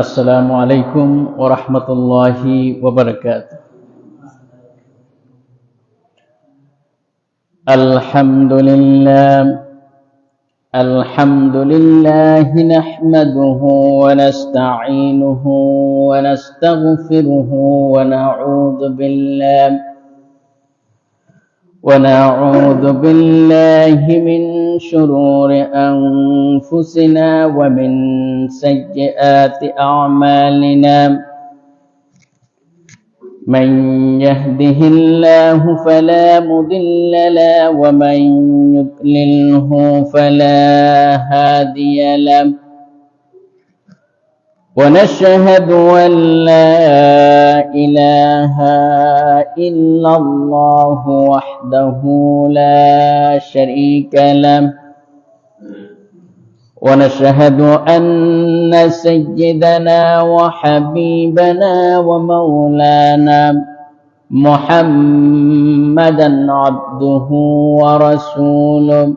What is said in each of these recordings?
আসসালামু আলাইকুম ওয়া রাহমাতুল্লাহি ওয়া বারাকাতুহু। আলহামদুলিল্লাহ নাহমাদুহু ওয়া নাস্তাঈনুহু ওয়া নাস্তাগফিরুহু ونعوذ بالله من شرور أنفسنا ومن سيئات أعمالنا من يهده الله فلا مضل له ومن يضلله فلا هادي له ونشهد أن لا إله إلا الله وحده لا شريك له ونشهد أن سيدنا وحبيبنا ومولانا محمدا عبده ورسوله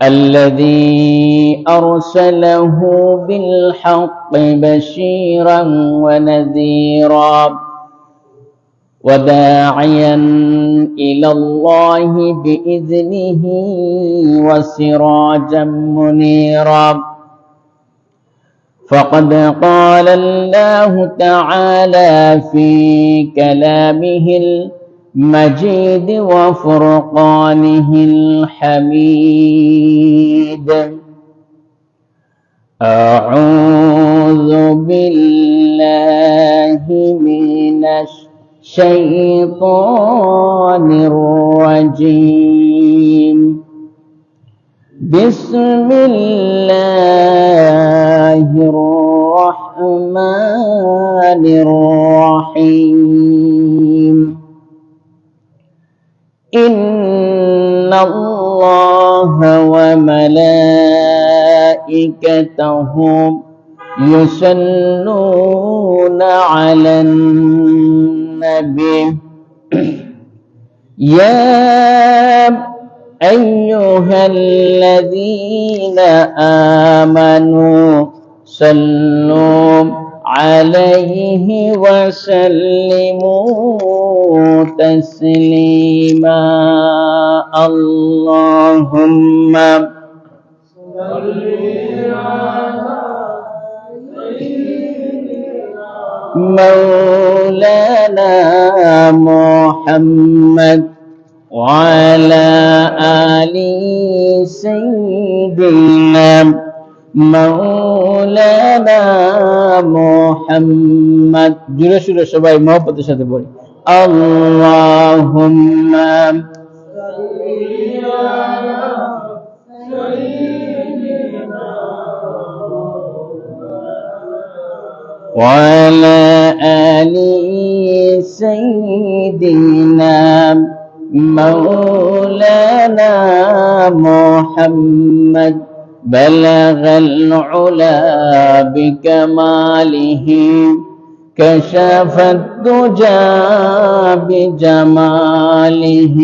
الذي أرسله بالحق بشيرا ونذيرا وداعيا إلى الله بإذنه وسراجا منيرا فقد قال الله تعالى في كلامه المجيد وفرقانه الحميد أعوذ بالله من الشيطان الرجيم بسم الله الرحمن الرحيم إن الله وملائكته يصلون على النبي يا أيها الذين آمنوا صلوا عليه وسلموا تسليما اللهم صل على مولانا محمد وعلى آل سيدنا مولانا محمد জুড়ে সুরে সবাই মহব্বতের সাথে বলি আল্লাহুম্মা وعلى آل سيدنا مولانا محمد بلغ العلا بكماله كشف الدجى بجماله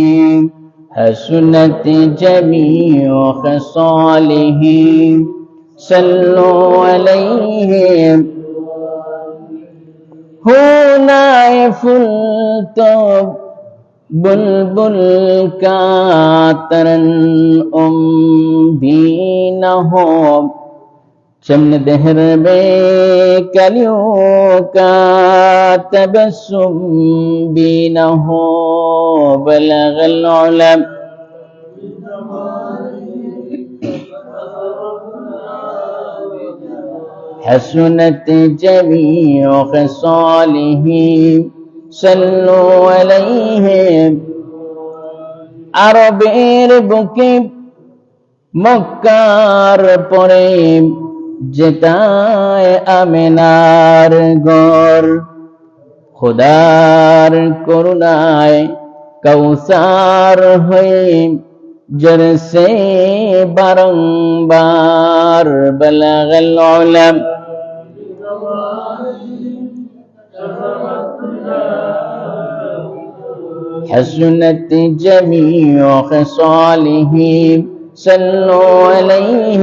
حسنت جميع خصاله صلوا عليه هنا يفلتب बुलबुल का तरन भी न हो चमन दहर में कलियों का तबस्सुम भी न हो बलगल उलम हसनत जमीअ खसालिही सल्लु अलैहि আরবের বুকে মক্কার পরে যেটায় আমেনার ঘর খোদার করুণায় কৌসার হয়ে জরসে বারংবার বলগল উলম حسنت جميع خصاله صلوا عليه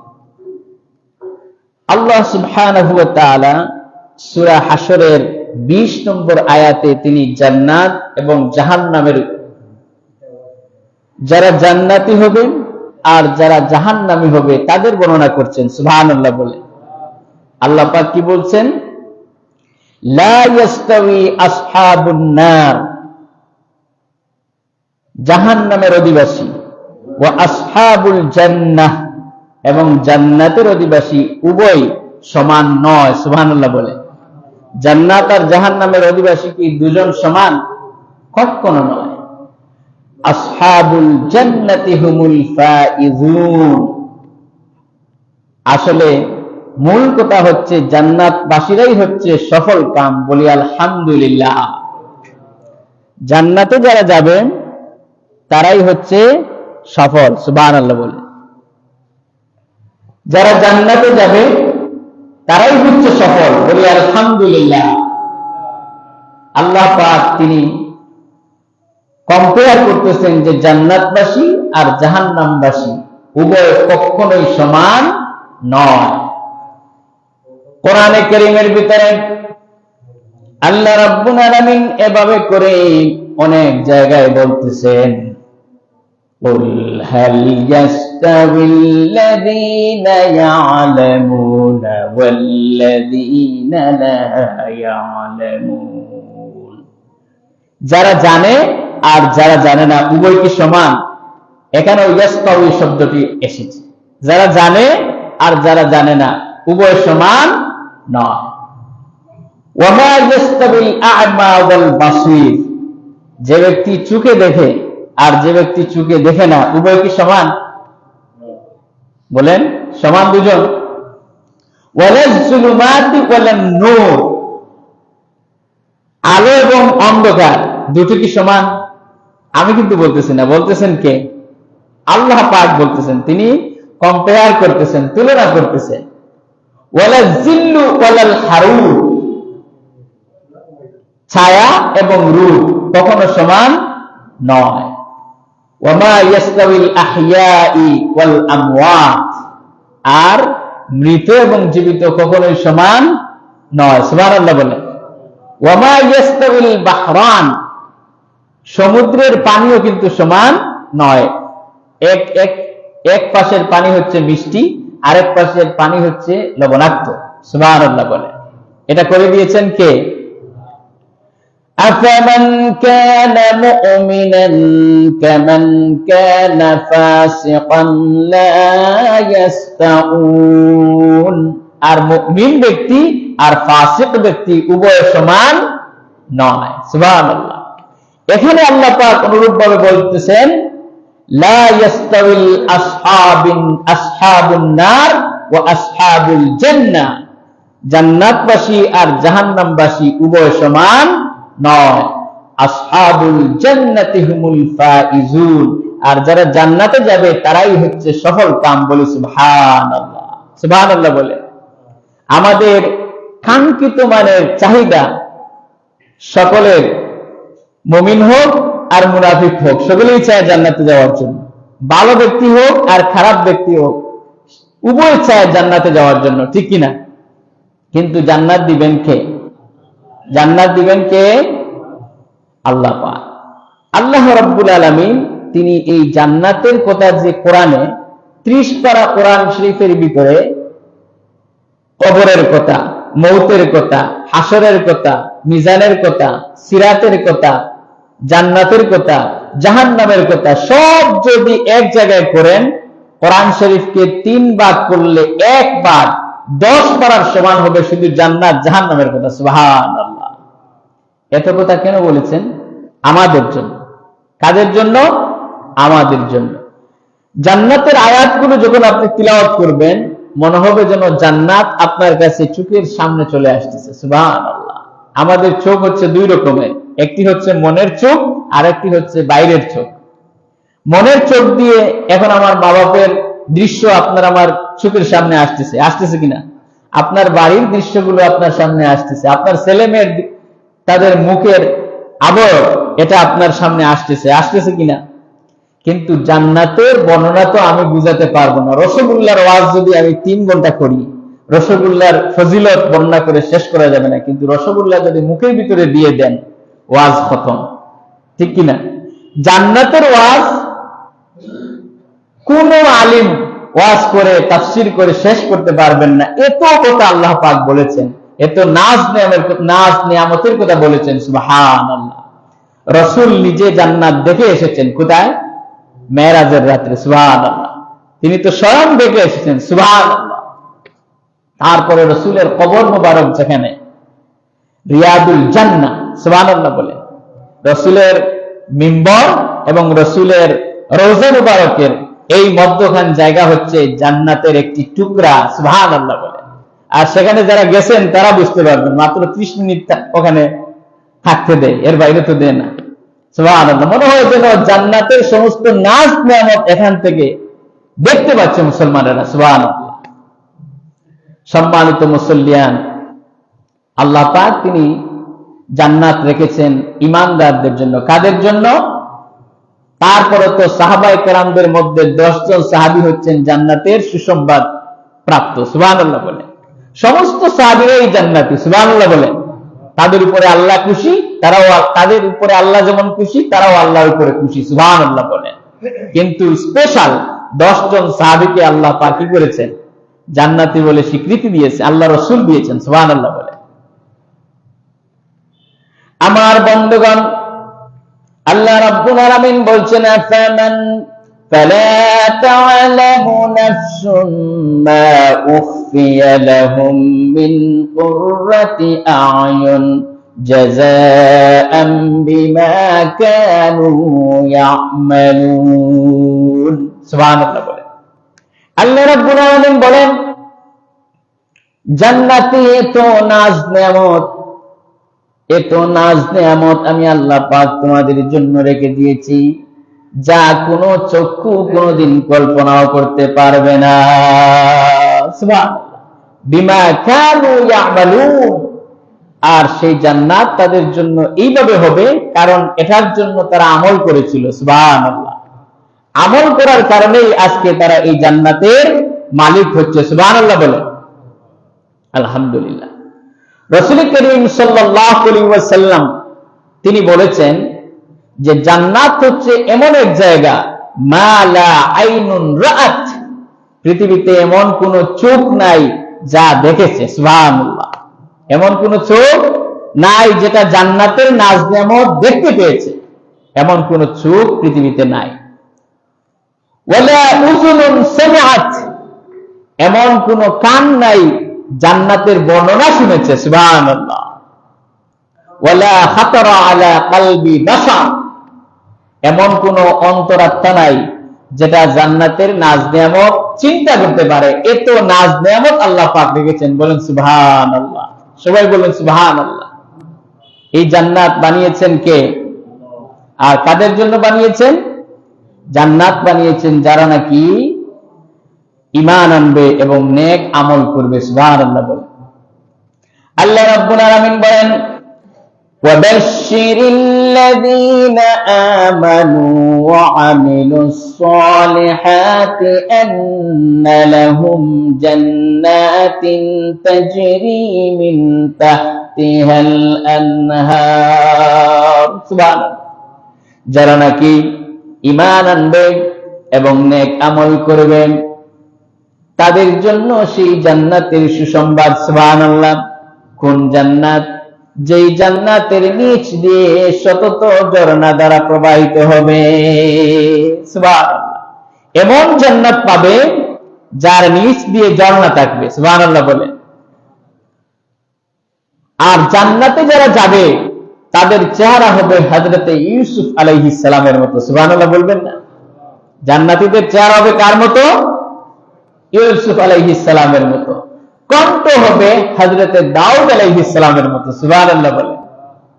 আল্লাহ সুবহানাহু ওয়া তাআলা সূরা হাশরের 20 নম্বর আয়াতে তিনি জান্নাত এবং জাহান্নামের, যারা জান্নাতি হবে আর যারা জাহান্নামী হবে তাদের বর্ণনা করছেন। সুবহানাল্লাহ বলে আল্লাহ পাক কি বলছেন? লা ইয়াস্তাওয়ি আসহাবুন নার, জাহান্নামের অধিবাসী, ওয়া আসহাবুল জান্নাহ, এবং জান্নাতের অধিবাসী উভয় সমান নয়। সুবহানাল্লাহ বলে জান্নাত আর জাহান্নামের অধিবাসী কি দুজন সমান? কখনো নয়। আসহাবুল জান্নাতি হুমুল ফাইজুন, আসলে মূল কথা হচ্ছে জান্নাতবাসীরাই হচ্ছে সফল কাম। বলি আলহামদুলিল্লাহ। জান্নাতে যারা যাবেন তারাই হচ্ছে সফল। সুবহানাল্লাহ বলে যারা জান্নাতে যাবে তারাই হচ্ছে সফল। বলি আলহামদুলিল্লাহ। আল্লাহ পাক তিনি কম্পেয়ার করতেছেন যে জান্নাতবাসী আর জাহান্নামবাসী উভয় কখনোই সমান নয়। কোরআনে কারীমের ভিতরে আল্লাহ রাব্বুল আলামিন এভাবে করে অনেক জায়গায় বলতেছেন, قُلْ هَلْ يَسْتَوِي الَّذِينَ يَعْلَمُونَ وَالَّذِينَ لَا يَعْلَمُونَ, যারা জানে আর যারা জানে না উভয় কি সমান? এখানে ইয়াস্তাওয়ি শব্দটি এসেছে। যারা জানে আর যারা জানে না উভয় সমান নয়। ওয়া মা ইয়াস্তাবিল আ'মা ওয়াল বাসীর, যে ব্যক্তি চোখে দেখে আর যে ব্যক্তি চোখে দেখে না উভয় কি সমান? বলেন সমান দুজন। ওয়ালাজ যুলুমাতি ওয়ালান নূর, আলো এবং অন্ধকার দুটো কি সমান? আমি কিন্তু বলতেছি না, বলতেছেন কে? আল্লাহ পাক বলতেছেন। তিনি কম্পেয়ার করতেছেন, তুলনা করতেছেন। ওয়ালাজ জিল্লু ওয়ালাল হারুর, ছায়া এবং রূপ কখনো সমান নয়। ওয়া মা ইয়াস্তাবিল আহইয়াই ওয়াল আমওয়াত, আর মৃত এবং জীবিত কখনোই সমান নয়। সুবহানাল্লাহ বলে ওয়া মা ইয়াস্তাবিল বাহরান, সমুদ্রের পানিও কিন্তু সমান নয়। এক পাশের পানি হচ্ছে মিষ্টি, আরেক পাশের পানি হচ্ছে লবণাক্ত। সুবহানাল্লাহ বলে এটা করে দিয়েছেন কে? আফামান কানা মুমিনান কামান কানা ফাসিকান লা ইয়াস্তাউন, আর মুমিন ব্যক্তি আর ফাসিক ব্যক্তি উভয় সমান নয়। সুবহানাল্লাহ। এখানে আল্লাহ পাক অনুরূপভাবে বলতেছেন লা ইয়াস্তাউল আসহাবুন নার ওয়া আসহাবুল জান্নাহ, জান্নাতবাসী আর জাহান্নামবাসী উভয় সমান নয়। আসহাবুল জান্নাতি হুমুল ফাইজুন, আর যারা জান্নাতে যাবে তারাই হচ্ছে সফল কাম। বলি সুবহানাল্লাহ। সুবহানাল্লাহ বলে আমাদের কাঙ্ক্ষিত মানের চাহিদা সকলের, মুমিন হোক আর মুনাফিক হোক, সকলেই চায় জান্নাতে যাওয়ার জন্য। ভালো ব্যক্তি হোক আর খারাপ ব্যক্তি হোক, উভয় চায় জান্নাতে যাওয়ার জন্য, ঠিক কিনা? কিন্তু জান্নাত দিবেন কে? জান্নাত দিবেন কে? আল্লাহ পাক। আল্লাহ রাব্বুল আলামিন তিনি এই জান্নাতের কথা যে কোরআনে 30 পারা কোরআন শরীফের ভিতরে কবরের কথা, মৌতের কথা, হাসরের কথা, মিজানের কথা, সিরাতের কথা, জান্নাতের কথা, জাহান্নামের কথা সব যদি এক জায়গায় করেন, কোরআন শরীফকে 3 ভাগ করলে 1 ভাগ 10 পারার সমান হবে শুধু জান্নাত জাহান্নামের কথা। সুবহানাল্লাহ। এত কথা কেন বলেছেন? আমাদের জন্য। কাদের জন্য? আমাদের জন্য। জান্নাতের আয়াতগুলো যখন আপনি তিলাওয়াত করবেন মনে হবে যেন জান্নাত আপনার কাছে চোখের সামনে চলে আসতেছে। সুবহানাল্লাহ। আমাদের চোখ হচ্ছে 2 রকমের, একটি হচ্ছে মনের চোখ আর একটি হচ্ছে বাইরের চোখ। মনের চোখ দিয়ে এখন আমার মা বাপের দৃশ্য আপনার আমার চোখের সামনে আসতেছে কিনা? আপনার বাড়ির দৃশ্যগুলো আপনার সামনে আসতেছে, আপনার ছেলে মেয়ের তাদের মুখের আবয়ব এটা আপনার সামনে আসতেছে কিনা? কিন্তু জান্নাতের বর্ণনা তো আমি বুঝাতে পারবো না। রসগোল্লার ওয়াজ যদি আমি 3 ঘন্টা করি, রসগোল্লার ফজিলত বর্ণনা করে শেষ করা যাবে না, কিন্তু রসগোল্লা যদি মুখের ভিতরে দিয়ে দেন ওয়াজ খতম, ঠিক কিনা? জান্নাতের ওয়াজ কোন আলিম ওয়াজ করে তাফসীর করে শেষ করতে পারবেন না। এত কথা আল্লাহ পাক বলেছেন, এত নাজ নিয়ামতের কথা বলেছেন, সুবহানাল্লাহ। রাসূল নিজে জান্নাত দেখে এসেছেন, কোথায়? মেরাজের রাত্রে, সুবহানাল্লাহ। তিনি তো স্বয়ং দেখে এসেছেন, সুবহানাল্লাহ। তারপরে রাসূলের কবর মোবারক যেখানে, রিয়াদুল জান্নাহ, সুবহানাল্লাহ বলে, রাসূলের মিম্বর এবং রাসূলের রওজা মুবারকের এই মধ্যখান জায়গা হচ্ছে জান্নাতের একটি টুকরা, সুবহানাল্লাহ বলে। আর সেখানে যারা গেছেন তারা বুঝতে পারবেন, মাত্র 30 মিনিট ওখানে থাকতে দেয়, এর বাইরে তো দেয় না, সুবহানাল্লাহ। মনে হয় যেন জান্নাতের সমস্ত নাজ নিয়ামত এখান থেকে দেখতে পাচ্ছে মুসলমানেরা, সুবহানাল্লাহ। সম্মানিত মুসল্লিয়ান, আল্লাহ পাক তিনি জান্নাত রেখেছেন ঈমানদারদের জন্য। কাদের জন্য? তারপরে তো সাহাবায়ে কেরামদের মধ্যে 10 জন সাহাবী হচ্ছেন জান্নাতের সুসংবাদ প্রাপ্ত, সুবহানাল্লাহ বলে। সমস্ত সাহাবীরাই জান্নাতি, সুবহানাল্লাহ বলে। তাদের উপরে আল্লাহ খুশি, তাদের উপরে আল্লাহ যেমন খুশি, তারাও আল্লাহর উপরে খুশি, সুবহানাল্লাহ বলে। কিন্তু স্পেশাল 10 জন সাহাবীকে আল্লাহ পাক কি করেছেন? জান্নাতি বলে স্বীকৃতি দিয়েছে, আল্লাহ রাসূল দিয়েছেন, সুবহানাল্লাহ বলে। আমার বন্ধুগণ, আল্লাহ রাব্বুল আলামিন বলছেন, আফামান ফালা তা'লামু নাফসুম মা উখফিয়া লাহুম মিন কুররাতি আ'য়ুন জাযাআন বিমা কানু ইয়া'মালুন, সুবহানাল্লাহ বলে। আল্লাহ রাব্বুল আলামিন বলেন, জান্নাতে এত নাজ নেয়ামত আমি আল্লাহ পাক তোমাদের জন্য রেখে দিয়েছি, যা কোনো চক্ষু কোনোদিন কল্পনাও করতে পারবে না, সুবহানাল্লাহ। বিমা কানু ইয়ামালুন, আর সেই জান্নাত তাদের জন্য এইভাবে হবে কারণ এটার জন্য তারা আমল করেছিল, সুবহানাল্লাহ। আমল করার কারণেই আজকে তারা এই জান্নাতের মালিক হচ্ছে, সুবহানাল্লাহ বলে। আলহামদুলিল্লাহ। রাসূল করিম সাল্লাল্লাহু আলাইহি ওয়াসাল্লাম তিনি বলেছেন যে জান্নাত হচ্ছে এমন এক জায়গা, মা লা আইনুন রাআত, পৃথিবীতে এমন কোন চোখ নাই যা দেখেছে, সুবহানাল্লাহ। এমন কোন চোখ নাই যেটা জান্নাতের নাজ নিয়ামত দেখতে পেয়েছে, এমন কোন চোখ পৃথিবীতে নাই। ওয়ালা উযুনুন সামিআত, এমন কোন কান নাই জান্নাতের বর্ণনা শুনেছে, সুবহানাল্লাহ। ওয়ালা খাতারা আলা কলবি বাশার, এমন কোন অন্তরাত্মা নাই যেটা জান্নাতের নাজ নিয়ামত চিন্তা করতে পারে। এত নাজ নিয়ামত আল্লাহ পাক রেখেছেন, বলেন সুবহানাল্লাহ। সবাই বলেন সুবহানাল্লাহ। এই জান্নাত বানিয়েছেন কে? আর কাদের জন্য বানিয়েছেন? জান্নাত বানিয়েছেন যারা নাকি ঈমান আনবে এবং নেক আমল করবে, সুবহানাল্লাহ বলে। আল্লাহ রাব্বুল আলামিন বলেন, ওয়াবাশশিরিল্লাযীনা আমানু ওয়া আমিলুস সালিহাতি আন্না লাহুম জান্নাতিন তাজরি মিন তাহতিহাল আনহার, সুবহানাল্লাহ। যারা নাকি ঈমান আনবে এবং নেক আমল করবে তাদের জন্য সেই জান্নাতের সুসংবাদ, সুবহানাল্লাহ। কোন জান্নাত? যেই জান্নাতের নিচ দিয়ে শতত ঝর্ণা দ্বারা প্রবাহিত হবে, সুবহানাল্লাহ। এমন জান্নাত পাবে যার নিচ দিয়ে ঝর্ণা থাকবে, সুবহানাল্লাহ বলে। আর জান্নাতে যারা যাবে তাদের চেহারা হবে হযরতে ইউসুফ আলাইহিস সালামের মতো, সুবহানাল্লাহ বলবেন না? জান্নাতীদের চেহারা হবে কার মতো? ইউসুফ আলাইহিস সালামের মতো। কণ্ঠ হবে হযরতে দাউদ আলাইহিস সালামের মতো, সুবহানাল্লাহ বলে।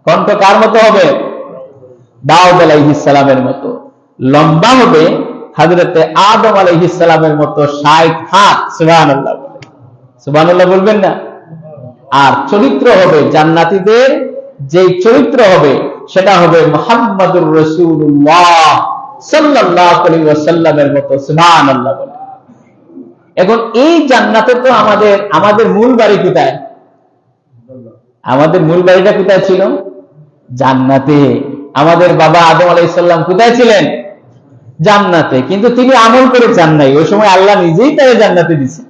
কণ্ঠ কার মতো হবে? দাউদ আলাইহিস সালামের মতো। লম্বা হবে হযরতে আদম আলাইহিস সালামের মতো 60 হাত, সুবহানাল্লাহ বলে। সুবহানাল্লাহ বলবেন না? আর চরিত্র হবে জান্নাতীদের যে চরিত্র হবে সেটা হবে মুহাম্মাদুর রাসূলুল্লাহ সাল্লাল্লাহু আলাইহি ওয়াসাল্লামের মতো, সুবহানাল্লাহ বলে। এখন এই জান্নাতে তো আমাদের মূল বাড়ি কোথায়? আমাদের মূল বাড়িটা কোথায় ছিল? জান্নাতে। আমাদের বাবা আদম আলাইহিস সালাম কোথায় ছিলেন? জান্নাতে। কিন্তু তিনি আমল করে যান নাই, ওই সময় আল্লাহ নিজেই তাকে জান্নাতে দিয়েছেন,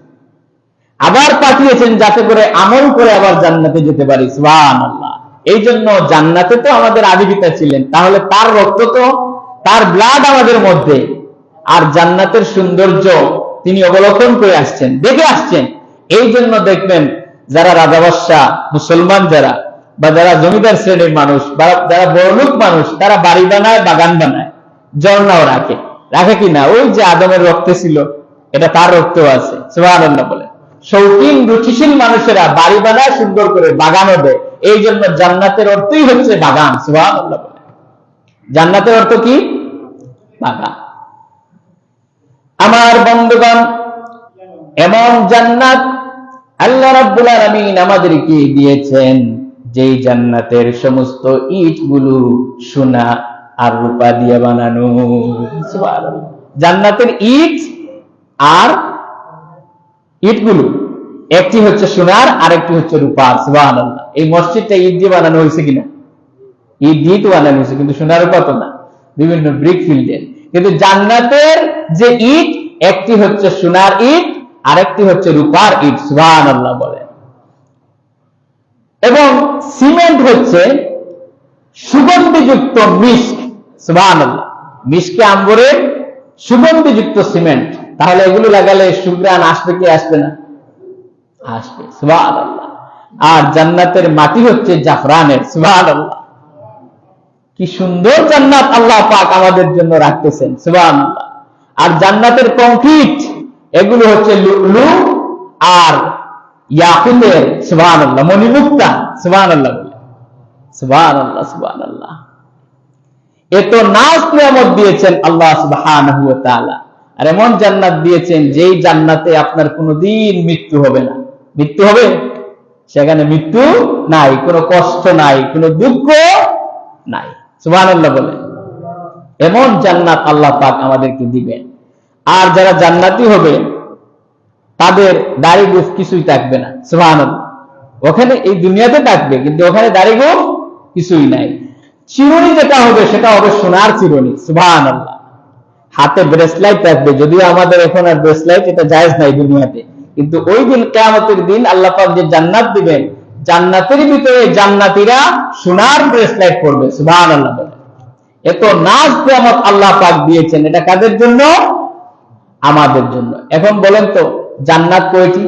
আবার পাঠিয়েছেন যাতে করে আমল করে আবার জান্নাতে যেতে পারি। সুবহানাল্লাহ। এই জন্য জান্নাতে তো আমাদের আদি পিতা ছিলেন, তাহলে তার রক্ত তো, তার ব্লাড আমাদের মধ্যে। আর জান্নাতের সৌন্দর্য তিনি অবলোকন করে আসছেন, দেখে আসছেন। এই জন্য দেখবেন যারা রাজা বাদশাহ, মুসলমান যারা, বা যারা জমিদার শ্রেণীর মানুষ, বা যারা বড়লোক মানুষ, তারা বাড়ি বানায়, বাগান বানায়, ঝর্ণাও রাখে। রাখে কিনা? ওই যে আদমের রক্তে ছিল, এটা তার রক্তও আছে। সুবহানাল্লাহ বলে। শৌখিন রুচিশীল মানুষেরা বাড়ি বানায়, সুন্দর করে বাগানও দেয়। এই জন্য জান্নাতের অর্থই হচ্ছে বাগান। সুবহানাল্লাহ বলে। জান্নাতের অর্থ কি? বাগান। আমার বন্ধুগণ, এমন জান্নাত আল্লাহ রাব্বুল আলামিন আমাদেরকে দিয়েছেন, যেই জান্নাতের সমস্ত ইটগুলো সোনা আর রূপা দিয়ে বানানো। সুবহানাল্লাহ। জান্নাতের ইট আর ইটগুলো একটি হচ্ছে সোনার, আরেকটি হচ্ছে রূপার। সুবহানাল্লাহ। এই মসজিদটা ইট দিয়ে বানানো হয়েছে কিনা? ইট দিয়ে তো বানানো হয়েছে, কিন্তু সোনার রূপা তো না, বিভিন্ন ব্রিক ফিল্ডের। কিন্তু জান্নাতের যে ইট, একটি হচ্ছে সোনার ইট, আরেকটি হচ্ছে রূপার ইট। সুবহানাল্লাহ বলেন। এবং সিমেন্ট হচ্ছে সুগন্ধিযুক্ত মিস্ক। সুবহানাল্লাহ। মিস্কে আম্বরের সুগন্ধিযুক্ত সিমেন্ট। তাহলে এগুলো লাগালে সুঘ্রাণ আসবে কি আসবে না? আসবে। সুবহানাল্লাহ। আর জান্নাতের মাটি হচ্ছে জাফরানের। সুবহানাল্লাহ। কি সুন্দর জান্নাত আল্লাহ পাক আমাদের জন্য রাখতেছেন। সুবহানাল্লাহ। আর জান্নাতের কংক্রিট, এগুলো হচ্ছে লুলু আর ইয়াকুতের। সুবহানাল্লাহ। মণিমুক্তা। সুবহানাল্লাহ। সুবহানাল্লাহ। সুবহানাল্লাহ। এত নাজ নিয়ামত দিয়েছেন আল্লাহ সুবহানাহু ওয়া তাআলা। আর এমন জান্নাত দিয়েছেন, যেই জান্নাতে আপনার কোনোদিন মৃত্যু হবে না। মৃত্যু হবে? সেখানে মৃত্যু নাই, কোনো কষ্ট নাই, কোনো দুঃখ নাই। সুবহানাল্লাহ বলে। এমন জান্নাত আল্লাহ পাক আমাদেরকে দিবেন। আর যারা জান্নাতি হবে, তাদের দাড়ি গোঁফ কিছুই থাকবে না। সুবহানাল্লাহ। ওখানে এই দুনিয়াতে থাকবে, কিন্তু ওখানে দাড়ি গোঁফ কিছুই নাই। চিরুনি যেটা হবে, সেটা হবে সোনার চিরুনি। সুবহানাল্লাহ। হাতে ব্রেসলাইট থাকবে, যদিও আমাদের এখন আর ব্রেসলাইট এটা জায়েজ নাই দুনিয়াতে, কিন্তু ওই দিন কিয়ামতের দিন আল্লাহ পাক যে জান্নাত দিবেন, জান্নাতের ভিতরে জান্নাতীরা সোনার ব্রেসলাইট পরবে। সুবহানাল্লাহ। এত নাজ নিয়ামত আল্লাহ পাক দিয়েছেন, এটা কাদের জন্য? আমাদের জন্য। এখন বলেন তো, জান্নাত কয়টি?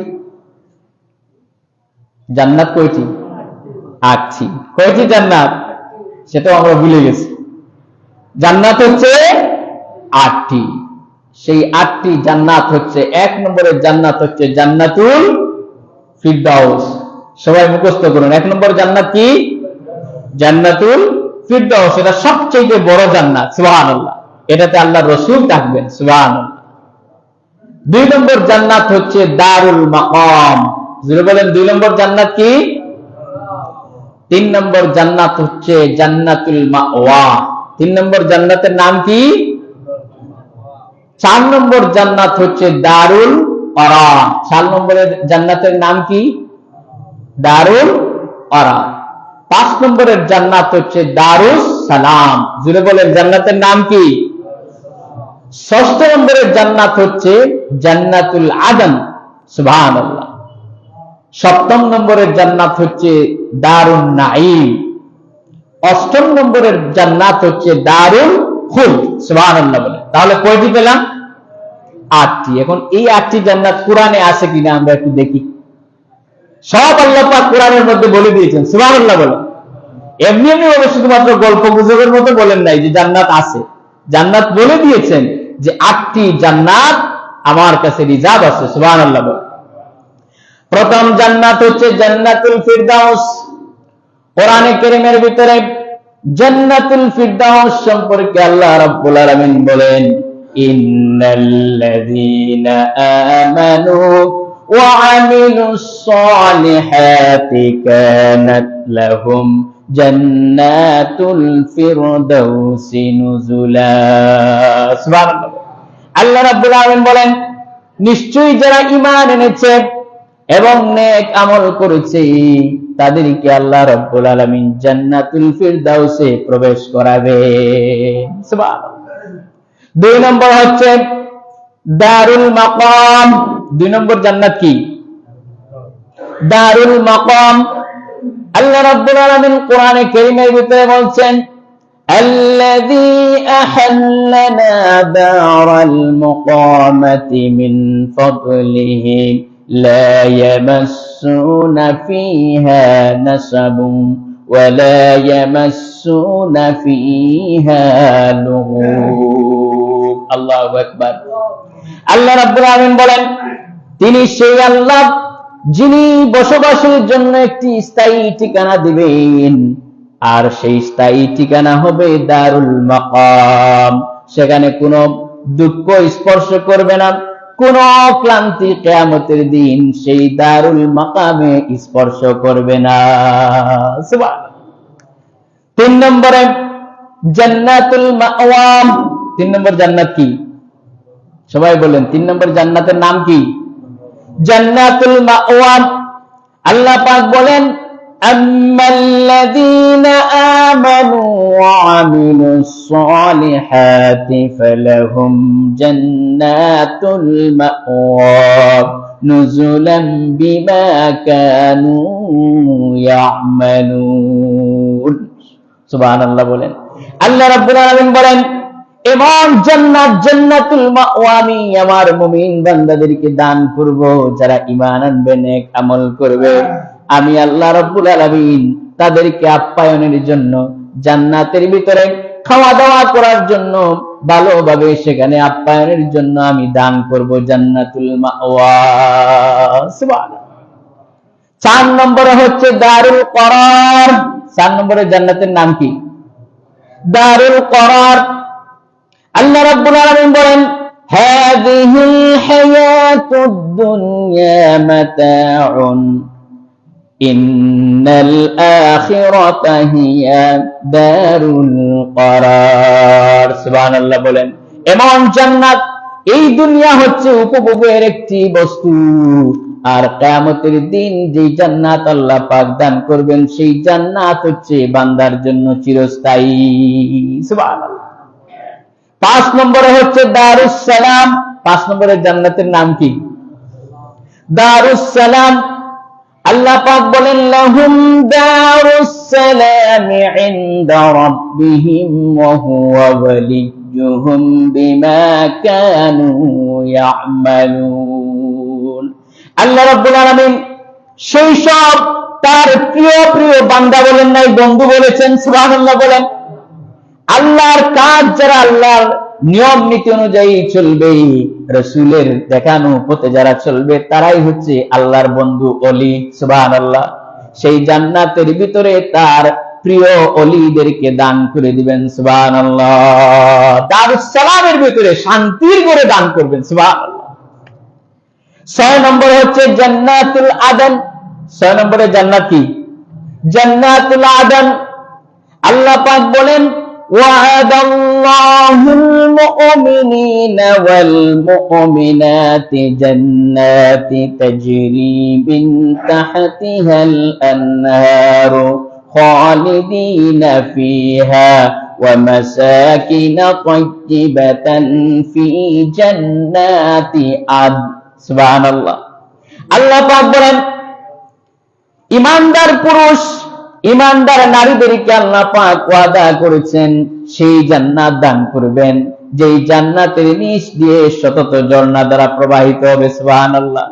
জান্নাত কয়টি? 8টি। কয়টি জান্নাত? সেটাও আমরা ভুলে গেছি। জান্নাত হচ্ছে 8টি। সেই 8টি জান্নাত হচ্ছে, 1 নম্বরের জান্নাত হচ্ছে জান্নাতুল ফিরদাউস। সবাই মুখস্থ করুন। 1 নম্বর জান্নাত কি? জান্নাতুল ফিরদাউস। এটা সবচেয়ে বড় জান্নাত। সুবহানাল্লাহ। এটাতে আল্লাহর রাসূল থাকবেন। সুবহানাল্লাহ। 2 নম্বর জান্নাত হচ্ছে দারুল মাকাম। জোরে বলেন, 2 নম্বর জান্নাত কি? 3 নম্বর জান্নাত হচ্ছে জান্নাতুল মাওয়া। 3 নম্বর জান্নাতের নাম কি? 4 নম্বর জান্নাত হচ্ছে দারুল আরাম। 4 নম্বরের জান্নাতের নাম কি? দারুল আরাম। 5 নম্বরের জান্নাত হচ্ছে দারুস সালাম। জোরে বলেন, জান্নাতের নাম কি? 6 নম্বরের জান্নাত হচ্ছে জান্নাতুল আদন। সুবহানাল্লাহ। 7 নম্বরের জান্নাত হচ্ছে দারুন নাঈম। 8 নম্বরের জান্নাত হচ্ছে দারুল খুলদ। সুবহানাল্লাহ বলে। তাহলে কয়টি পেলাম? 8টি। এখন এই 8টি জান্নাত কোরআনে আছে কিনা আমরা একটু দেখি। সব আল্লাহ পাক কোরআনের মধ্যে বলে দিয়েছেন। সুবহানাল্লাহ বলে। এমনি এমনি ভাবে শুধুমাত্র গল্প গুজবের মতো বলেন নাই যে জান্নাত আছে। জান্নাত বলে দিয়েছেন যে 8টি জান্নাত আমার কাছে রিজার্ভ আছে। সুবহানাল্লাহ বলে। প্রথম জান্নাত হচ্ছে জান্নাতুল ফিরদাউস। কোরআনে কারীমের ভিতরে জান্নাতুল ফিরদাউস সম্পর্কে আল্লাহ রাব্বুল আলামিন বলেন, ইন্নাল্লাযীনা আমানু ওয়া আমিলুস সালিহাতি কানাত লাহুম জান্নাতুল ফিরদাউসি নুজুলা। সুবহানাল্লাহ। আল্লাহ রাব্বুল আলামিন বলেন, নিশ্চয়ই যারা ঈমান এনেছে এবং নেক আমল করেছে তাদেরকে আল্লাহ রাব্বুল আলামিন জান্নাতুল ফিরদাউসে প্রবেশ করাবেন। সুবহানাল্লাহ। 2 নম্বর হচ্ছে দারুল মাকাম। 2 নম্বর জান্নাত কি? দারুল মাকাম। আল্লাহ রাব্বুল আলামিন কোরআনে কারীমের ভিতরে বলছেন الذي أحلنا دار المقامة من فضله لا يمسون فيها نصب ولا يمسون فيها لغوب الله أكبر। আল্লাহ রাব্বুল আলামিন বলেন তিনি সেই আল্লাহ যিনি বসবাসের জন্য একটি স্থায়ী ঠিকানা দিবেন, আর সেই স্থায়ী ঠিকানা হবে দারুল মাকাম। সেখানে কোনো দুঃখ স্পর্শ করবে না, কোন ক্লান্তি কিয়ামতের দিন সেই দারুল মাকামে স্পর্শ করবে না। সুবহানাল্লাহ। 3 নম্বরে জান্নাতুল মাওয়া। 3 নম্বর জান্নাত কি? সবাই বলেন 3 নম্বর জান্নাতের নাম কি? জান্নাতুল মাওয়া। আল্লাহ পাক বলেন আম্মাল্লাযীনা আমানু ওয়া আমিলুস সালিহাতি ফালাহুম জান্নাতুল মাওয়া নুজুলাম বিমা কানু ইয়ামালুন। সুবহানাল্লাহ বলেন। আল্লাহ রাব্বুল আলামিন বলেন এমন জান্নাত, জান্নাতুল মাওয়া আমি আমার মুমিন বান্দাদেরকে দান করব যারা ঈমান আনবে, নেক আমল করবে। আমি আল্লাহ রাব্বুল আলামিন তাদেরকে আপ্যায়নের জন্য জান্নাতের ভিতরে খাওয়া দাওয়া করার জন্য ভালোভাবে সেখানে আপ্যায়নের জন্য আমি দান করব জান্নাতুল মাওয়া। সুবহানাল্লাহ। 4 নম্বরে হচ্ছে দারুল করার। 4 নম্বরের জান্নাতের নাম কি? দারুল করার। আল্লাহ রাব্বুল আলামিন বলেন হাযিহিল হায়াতুদ দুনিয়া মাতাউন ইন্নাল আখিরাতা হিয়া দারুল করার। সুবহানাল্লাহ বলেন এমন জান্নাত, এই দুনিয়া হচ্ছে উপভোগের একটি বস্তু, আর কিয়ামতের দিন যে জান্নাত আল্লাহ পাক দান করবেন সেই জান্নাত হচ্ছে বান্দার জন্য চিরস্থায়ী। সুবহানাল্লাহ। 5 নম্বরে হচ্ছে দারুস সালাম। 5 নম্বরের জান্নাতের নাম কি? দারুস সালাম। আল্লাহ পাক বলেন লাহুম দারুস সালাম ইনদা রাব্বিহিম ওয়া হুয়া ওয়ালিয়্যুহুম বিমা কানু ইয়ামালুন। আল্লাহ রাব্বুল আলামিন সেই সব তার প্রিয় প্রিয় বান্দা বলেন নাই, বন্ধু বলেছেন। সুবহানাল্লাহ বলেন আল্লাহর কাজ যারা আল্লাহর নিয়ম নীতি অনুযায়ী চলবে, রাসূলের দেখানো পথে যারা চলবে, তারাই হচ্ছে আল্লাহর বন্ধু, ওলি। সুবহানাল্লাহ। সেই জান্নাতের ভিতরে তার প্রিয় ওলিদেরকে দান করে দিবেন। সুবহানাল্লাহ। দারুস সালামের ভিতরে শান্তির করে দান করবেন। সুবহানাল্লাহ। 6 নম্বর হচ্ছে জান্নাতুল আদন। 6 নম্বরের জান্নাত কি? জান্নাতুল আদন। আল্লাহ পাক বলেন وعد الله المؤمنين والمؤمنات جنات تجري من تحتها الأنهار خالدين فيها ومساكن طيبة في جنات عدن। سبحان الله। আল্লাহ পাক বলেন ঈমানদার পুরুষ ঈমানদার নারীদেরকে আল্লাহ পাক ওয়াদা করেছেন সেই জান্নাত দান করবেন, যেই জান্নাতের নিচ দিয়ে শতত ঝর্ণা দ্বারা প্রবাহিত হবে। সুবহানাল্লাহ।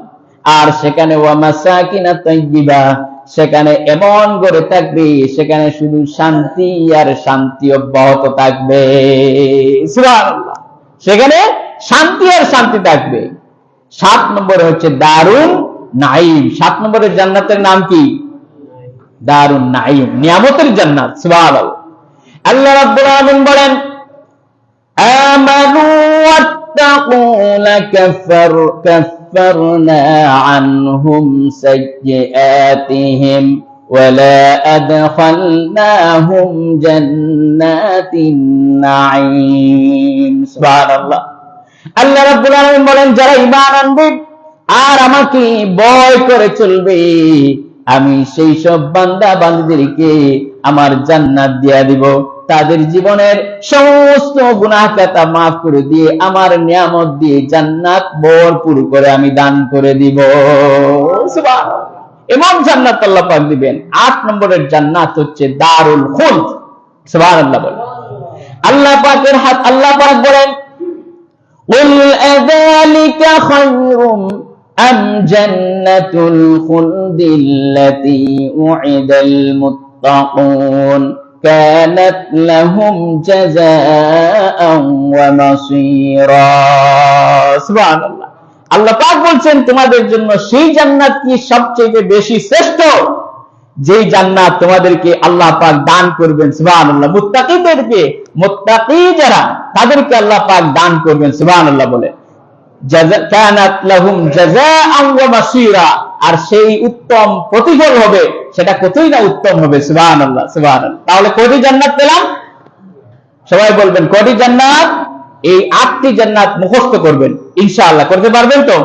আর সেখানে ওয়া মাসাকিনা তাইয়্যিবা, সেখানে এমন ঘরে থাকবে সেখানে শুধু শান্তি আর শান্তি অব্যাহত থাকবে। সুবহানাল্লাহ। সেখানে শান্তি আর শান্তি থাকবে। 7 নম্বরে হচ্ছে দারুন নাঈম। 7 নম্বরের জান্নাতের নাম কি? দারুন নাঈম, নিয়ামতের জান্নাত। সুবহানাল্লাহ। আল্লাহ রাব্বুল আলামিন বলেন আমানু ওয়াত্তাকু লাকাফফারনা আনহুম সাইয়্যাতিহিম ওয়া লা আদখালনাহুম জান্নাতিন নাঈম। সুবহানাল্লাহ। আল্লাহ রাব্বুল আলামিন বলেন, যারা ঈমান আনবে আর আমাকে ভয় করে চলবে, আমি সেই সব বান্দা বান্দীদেরকে আমার জান্নাত দিয়া দিব, তাদের জীবনের সমস্ত গুনাহ খাতা মাফ করে দিয়ে আমার নিয়ামত দিয়ে জান্নাত ভরপুর করে আমি দান করে দিব। সুবহানাল্লাহ। এমন জান্নাত আল্লাহ পাক দিবেন। 8 নম্বরের জান্নাত হচ্ছে দারুল খুলদ। সুবহানাল্লাহ বলেন। আল্লাহ পাক বলেন, কুল আযালিকা খায়রুম আম জান্নাতুল খুলদিল্লাতী উ'িদাল মুত্তাকুন কানাত লাহুম জাযাআন ওয়া মাসীরা। সুবহানাল্লাহ। আল্লাহ পাক বলছেন, তোমাদের জন্য সেই জান্নাত কি সবচেয়ে বেশি শ্রেষ্ঠ, যেই জান্নাত তোমাদেরকে আল্লাহ পাক দান করবেন। সুবহানাল্লাহ। মুত্তাকিদেরকে, মুত্তাকি যারা, তাদেরকে আল্লাহ পাক দান করবেন। সুবহানাল্লাহ বলে, কানাত লাহুম জাযাআন ওয়া মাসীরা, আর সেই উত্তম প্রতিফল হবে, সেটা কতই না উত্তম হবে। সুবহানাল্লাহ, সুবহানাল্লাহ। তাহলে কয়টি জান্নাত পেলাম? সবাই বলবেন কয়টি জান্নাত? এই 8টি জান্নাত মুখস্থ করবেন ইনশাআল্লাহ। করতে পারবেন তো?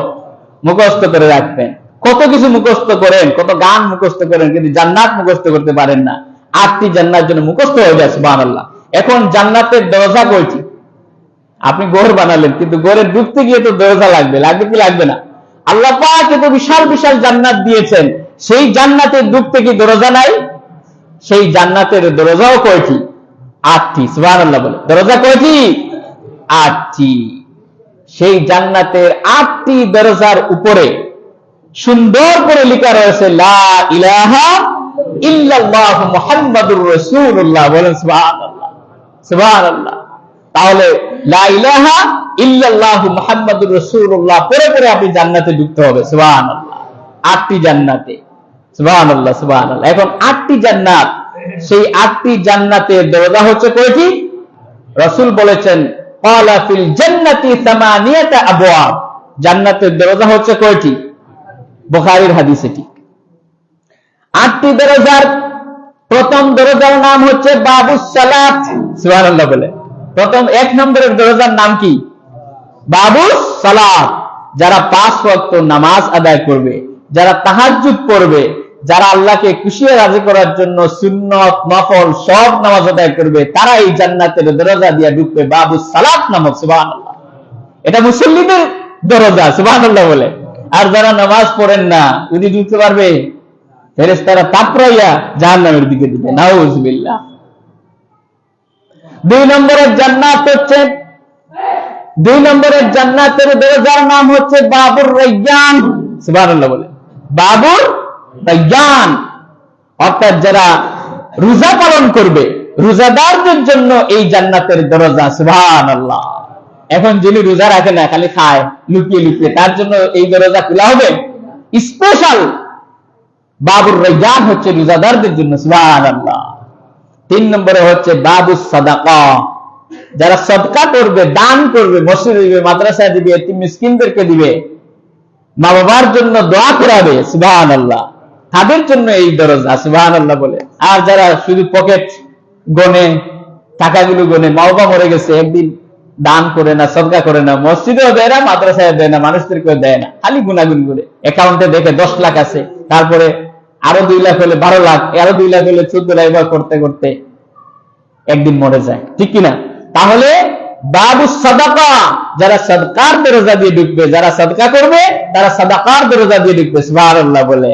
মুখস্থ করে রাখবেন। কত কিছু মুখস্থ করেন, কত গান মুখস্থ করেন, কিন্তু জান্নাত মুখস্থ করতে পারেন না। 8টি জান্নাত জন্য মুখস্থ হয়ে যায়। সুবহানাল্লাহ। এখন জান্নাতের দরজা কয়টি? আপনি ঘর বানালেন, কিন্তু ঘরের ঢুকতে গিয়ে তো দরজা লাগবে, লাগবে কি লাগবে না? আল্লাহ পাক এত বিশাল বিশাল জান্নাত দিয়েছেন, সেই জান্নাতের ঢুকতে কি দরজা নাই? সেই জান্নাতের দরজাও কয়টি? 8টি। সুবহানাল্লাহ বলে, দরজা কয়টি? 8টি। সেই জান্নাতের 8টি দরজার উপরে সুন্দর করে লেখা রয়েছে লা ইলাহা ইল্লাল্লাহ মুহাম্মাদুর রাসূলুল্লাহ। বলেন সুবহানাল্লাহ, সুবহানাল্লাহ। তাহলে লা ইলাহা ইল্লাল্লাহ মুহাম্মাদুর রাসূলুল্লাহ পড়ে পড়ে আপনি জান্নাতে ঢুকতে হবে। সুবহানাল্লাহ। 8টি জান্নাতে। সুবহানাল্লাহ, সুবহানাল্লাহ। এখন 8টি জান্নাত, সেই 8টি জান্নাতের দরজা হচ্ছে কয়টি? রাসূল বলেছেন, ক্বালা ফিল জান্নাতি সামানিয়াতা আবওয়াব। জান্নাতের দরজা হচ্ছে কয়টি? বুখারীর হাদিস এটি। 8টি দরজার প্রথম দরজার নাম হচ্ছে বাবুস সালাত। সুবহানাল্লাহ বলে, প্রথম 1 নম্বরের দরজার নাম কি? বাবুস সালাত। যারা 5 ওয়াক্ত নামাজ আদায় করবে, যারা তাহাজ্জুদ পড়বে, যারা আল্লাহকে খুশি রাজি করার জন্য সুন্নত নফল সব নামাজ আদায় করবে, তারা এই জান্নাতের দরজা দিয়ে ঢুকবে বাবুস সালাত নামক। সুবহানাল্লাহ। এটা মুসল্লিদের দরজা। সুবহানাল্লাহ বলে। আর যারা নামাজ পড়েন না, উনি ঢুকতে পারবে? ফেরেশতারা তাপড়াইয়া জাহান্নামের দিকে দিবে। নাউযুবিল্লাহ। 2 নম্বরের জান্নাত হচ্ছে, 2 নম্বরের জান্নাতের দরজার নাম হচ্ছে বাবুর রায়্যান। সুবহানাল্লাহ বলে, বাবুর রায়্যান। অর্থাৎ যারা রোজা পালন করবে, রোজাদারদের জন্য এই জান্নাতের দরজা। সুবহানাল্লাহ। এখন যিনি রোজা রাখে না, খালি খায় লুকিয়ে লুকিয়ে, তার জন্য এই দরজা খোলা হবে স্পেশাল। বাবুর রায়্যান হচ্ছে রোজাদারদের জন্য। সুবহানাল্লাহ। 3 নম্বরে হচ্ছে বাবুস সাদাকা। যারা সদকা করবে, দান করবে, মসজিদে দিবে, মাদ্রাসায় দিবে, এতিম মিসকিনদেরকে দিবে, মা বাবার জন্য দোয়া করাবে, সুবহানাল্লাহ, তাদের জন্য এই দরজা। সুবহানাল্লাহ বলে। আর যারা শুধু পকেট গনে, টাকাগুলো গনে, মা বাবা মরে গেছে, একদিন দান করে না, সদকা করে না, মসজিদেও দেয় না, মাদ্রাসায় দেয় না, মানুষদেরকেও দেয় না, খালি গুনাগুন করে, অ্যাকাউন্টে দেখে 10 লাখ আছে, তারপরে আরো 2 লাখ হলে 12 লাখ, আরো 2 লাখ হলে 14 লাখ, এবার করতে করতে একদিন মরে যায়। ঠিক কিনা? তাহলে বাবুস সাদাকা, যারা সদকার দরজা দিয়ে ঢুকবে, যারা সদকা করবে, তারা সাদাকার দরজা দিয়ে ঢুকবে। সুবহানাল্লাহ বলে।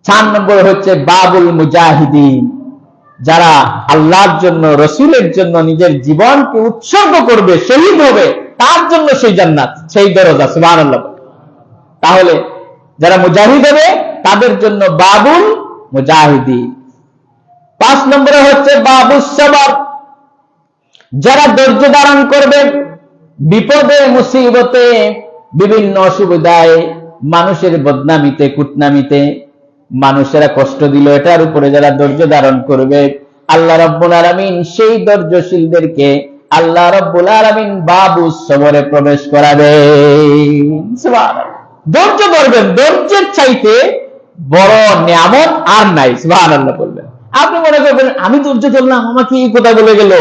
4 নম্বর হচ্ছে বাবুল মুজাহিদিন। যারা আল্লাহর জন্য, রসুলের জন্য নিজের জীবনকে উৎসর্গ করবে, শহীদ হবে, তার জন্য সেই জান্নাত, সেই দরজা। সুবহানাল্লাহ। তাহলে যারা মুজাহিদ হবে, তাদের জন্য বাবুল মুজাহিদিন। 5 নম্বরে হচ্ছে বাবুস সবর। যারা ধৈর্য ধারণ করবে, বিপদে মুসিবতে, বিভিন্ন অসুবিধায়, মানুষের বদনামিতে, কুটনামিতে, মানুষেরা কষ্ট দিল, এটার উপরে যারা ধৈর্য ধারণ করবে, আল্লাহ রাব্বুল আলামিন সেই ধৈর্যশীলদেরকে আল্লাহ রাব্বুল আলামিন বাবুস সবরে প্রবেশ করাবেন। সুবহানাল্লাহ। ধৈর্য ধরবেন, ধৈর্যের চাইতে বড় নিয়ামত আর নাই। সুবহানাল্লাহ বলবেন। আপনি মনে করবেন, আমি ধৈর্য ধরলাম, আমাকে এই কথা বলে গেল,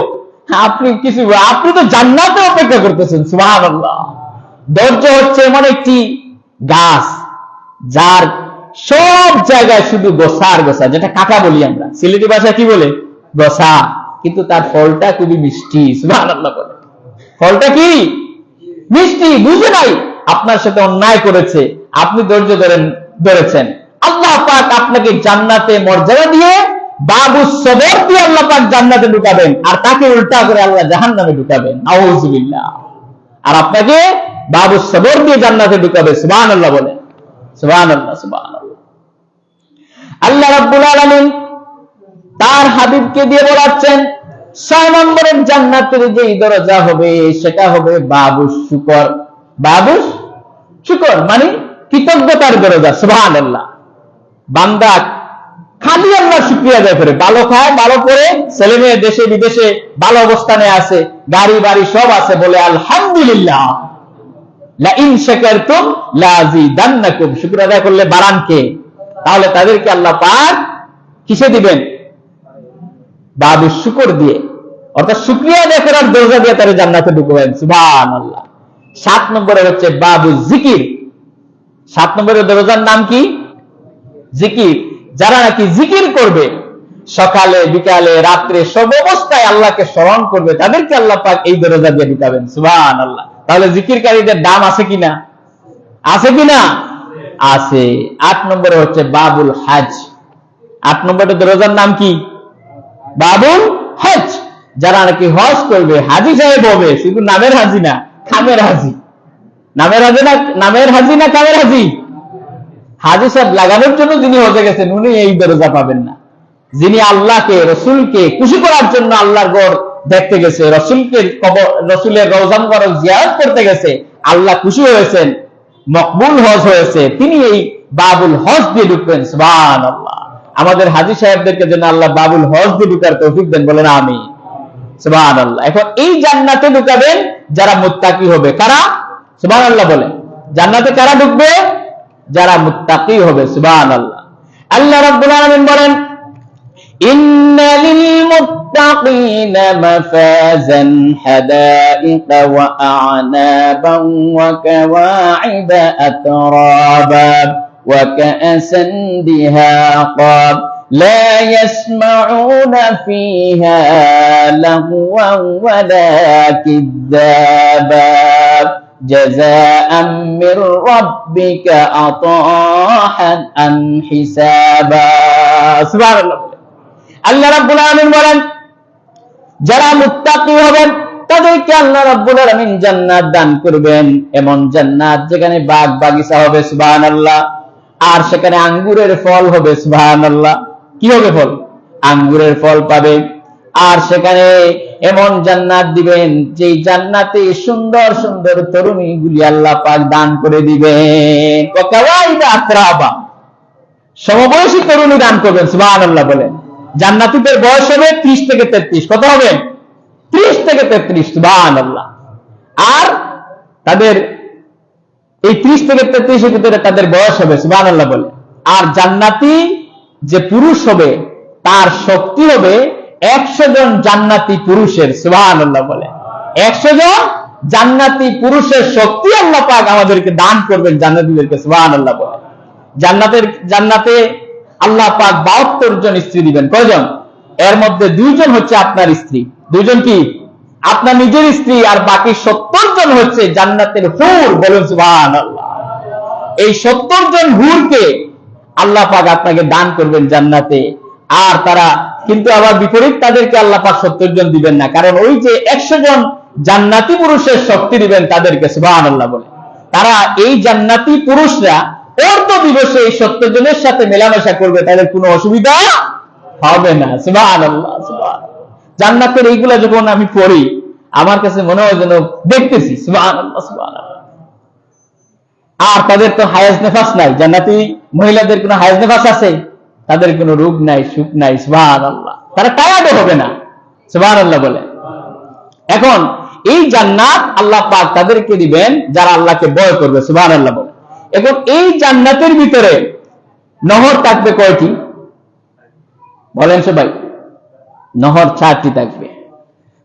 আপনি তো জান্নাতে অপেক্ষা করতেছেন। সুবহানাল্লাহ। ধৈর্য হচ্ছে এমন একটি গাছ যার সব জায়গায় শুধু গোসা আর গোসা, যেটা কাঁটা বলি আমরা, সিলেটি ভাষায় কি বলে? গোসা। কিন্তু তার ফলটা খুবই মিষ্টি। সুবহানাল্লাহ বলে, ফলটা কি মিষ্টি। বুঝে নাই আপনার সাথে অন্যায় করেছে, আপনি ধৈর্য ধরেছেন, আল্লাহ পাক আপনাকে জান্নাতে মর্যাদা দিয়ে বাবু সবর দিয়ে আল্লাহ পাক জান্নাতে ঢুকাবেন, আর তাকে উল্টা করে আল্লাহ জাহান্নামে ঢুকাবেন। আউযুবিল্লাহ। আর আপনাকে বাবু সবর দিয়ে জান্নাতে ঢুকাবে। সুবহানাল্লাহ বলে, সুবহানাল্লাহ, সুবহানাল্লাহ। আল্লাহ রাব্বুল আলামিন তার হাবিবকে দিয়ে বলাচ্ছেন 6 নম্বরের জান্নাতের যেই দরজা হবে সেটা হবে বাবুস শুকর। বাবুস শুকর মানে কৃতজ্ঞতার দরজা। সুবহানাল্লাহ। বান্দা খালি আল্লাহর শুকরিয়া আদায় করে, ভালো খায়, ভালো পড়ে, ছেলে মেয়ে দেশে বিদেশে ভালো অবস্থানে আছে, গাড়ি বাড়ি সব আছে, বলে আলহামদুলিল্লাহ। লা ইন শাকারতুম লাযিদান্নাকুম। শুকর আদায় করলে বাড়ান কে? তাহলে তাদেরকে আল্লাহ পাক কিসে দিবেন? বাবু শুকর দিয়ে, অর্থাৎ শুকরিয়া আদায় করার দরজা দিয়ে তারা জান্নাতে ঢুকবেন। সুবহানাল্লাহ। 7 নম্বরে হচ্ছে বাবু জিকির। 7 নম্বরের দরজার নাম কি? জিকির। যারা নাকি জিকির করবে, সকালে বিকালে রাত্রে সব অবস্থায় আল্লাহকে স্মরণ করবে, তাদেরকে আল্লাহ পাক এই দরজা দিয়ে ঢুকাবেন। সুবহানাল্লাহ। তাহলে জিকিরকারীদের দাম আছে কিনা? আছে কিনা? আছে। 8 নম্বরে হচ্ছে বাবুল হজ। 8 নম্বরের দরজার নাম কি? বাবুল হজ। যারা নাকি হজ করবে, হাজি সাহেব হবে, শুধু নামের হাজি না, কামের হাজি। নামের হাজি না, নামের হাজি না কামের হাজি? হাজি সাহেব লাগানোর জন্য যিনি হজে গেছেন উনি এই দরজা পাবেন না। যিনি আল্লাহকে, রসুলকে খুশি করার জন্য আল্লাহর ঘর দেখতে গেছে, রসুলের রওজা মুবারক জিয়ারত করতে গেছে, আল্লাহ খুশি হয়েছেন, মকবুল হজ হয়েছে, তিনি এই বাবুল হজ দিয়ে ঢুকবেন। সুবহানাল্লাহ। আমাদের হাজি সাহেবদেরকে যেন আল্লাহ বাবুল হজ দিয়ে ঢুকার তৌফিক দেন, বলেন আমিন। সুবহানাল্লাহ। এখন এই জান্নাতে ঢুকাবেন যারা মুত্তাকি হবে। কারা? সুবহানাল্লাহ বলে। জান্নাতে কারা ঢুকবে? যারা মুত্তাকি হবে। সুবহানাল্লাহ। আল্লাহ রাব্বুল আলামিন বলেন, ইন্না লিল মুত্তাকিনা মাফাজান হাদাইকা ওয়া আ'নাবান ওয়া কাওয়াইবা আতরাবা ওয়া কা'সান দিহাqa لا يسمعون فيها لغوا ولا كذابا جزاء من ربك عطاء حسابا। সুবহানাল্লাহ। আল্লাহ রাব্বুল আলামিন বলেন, যারা মুত্তাকি হবেন তাদেরকে আল্লাহ রাব্বুল আলামিন জান্নাত দান করবেন। এমন জান্নাত যেখানে বাগ বাগিচা হবে। সুবহানাল্লাহ। আর সেখানে আঙ্গুরের ফল হবে। সুবহানাল্লাহ। কি হবে ফল? আঙ্গুরের ফল পাবে। আর সেখানে এমন জান্নাত দিবেন যে জান্নাতে সুন্দর সুন্দর তরুণীগুলি আল্লাহ পাক দান করে দিবেন। ওয়াকাওয়াইবা আতরাবা, সমবয়সী তরুণী দান করবেন। সুবহানাল্লাহ বলেন। জান্নাতীদের বয়স হবে 30 থেকে 33। কত হবে? 30 থেকে 33। সুবহানাল্লাহ। আর তাদের এই 30 থেকে 33 এর ভিতরে তাদের বয়স হবে। সুবহানাল্লাহ বলে। আর জান্নাতি যে পুরুষ হবে তার শক্তি হবে 100 জন জান্নাতি পুরুষের। সুবহানাল্লাহ বলে। 100 জন জান্নাতি পুরুষের শক্তি আল্লাহ পাক আমাদেরকে দান করবেন, জান্নাতীদেরকে। সুবহানাল্লাহ বলে। জান্নাতে আল্লাহ পাক 72 জন স্ত্রী দিবেন। কয়জন? এর মধ্যে 2 জন হচ্ছে আপনার স্ত্রী। 2 জন কি? আপনার নিজের স্ত্রী। আর বাকি 70 জন হচ্ছে জান্নাতের হুর। বলুন সুবহানাল্লাহ। এই 70 জন হুরকে আল্লাহ পাক আপনাকে দান করবেন জান্নাতে। আর তারা কিন্তু আবার বিপরীত, তাদেরকে আল্লাহ পাক 70 জন দিবেন না, কারণ ওই যে 100 জন জান্নাতি পুরুষের শক্তি দিবেন তাদেরকে। সুবহানাল্লাহ বলে। তারা এই জান্নাতি পুরুষরা অর্ধ দিবসে এই 70 জনের সাথে মেলামেশা করবে, তাদের কোনো অসুবিধা হবে না। সুবহানাল্লাহ, সুবহানাল্লাহ। জান্নাতের এইগুলা যখন আমি পড়ি আমার কাছে মনে হয় যেন দেখতেছি। সুবহানাল্লাহ, সুবহানাল্লাহ। আর তাদের তো হায়াজ নেফাস নাই। জান্নাতি মহিলাদের কোনো হায়াজ নেফাস আছে? তাদের কোনো রোগ নাই, সুখ নাই। সুবহানাল্লাহ। তারা টায়ার্ডও হবে না। সুবহানাল্লাহ বলে। এখন এই জান্নাত আল্লাহ পাক তাদেরকে দিবেন যারা আল্লাহকে ভয় করবে। সুবহানাল্লাহ বলে। এখন এই জান্নাতের ভিতরে নহর থাকবে কয়টি? বলেন সবাই। নহর 4টি থাকবে।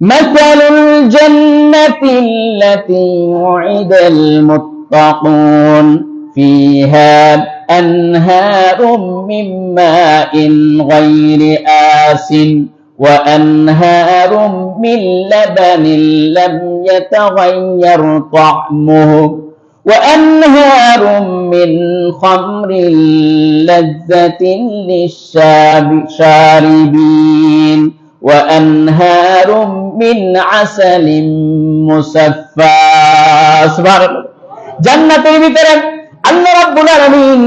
মাসালুল জান্নাতিল্লাতী উইদাল মুত্তাকুন ফিহা আনহারুম মিন মাইন গায়রি আসিন وأنهار من لبن لم يتغير طعمه وأنهار من خمر لذة للشاربين وأنهار من عسل مصفى سبحان الله জান্নাতের ভিতরে আল্লাহ রাব্বুল আলামিন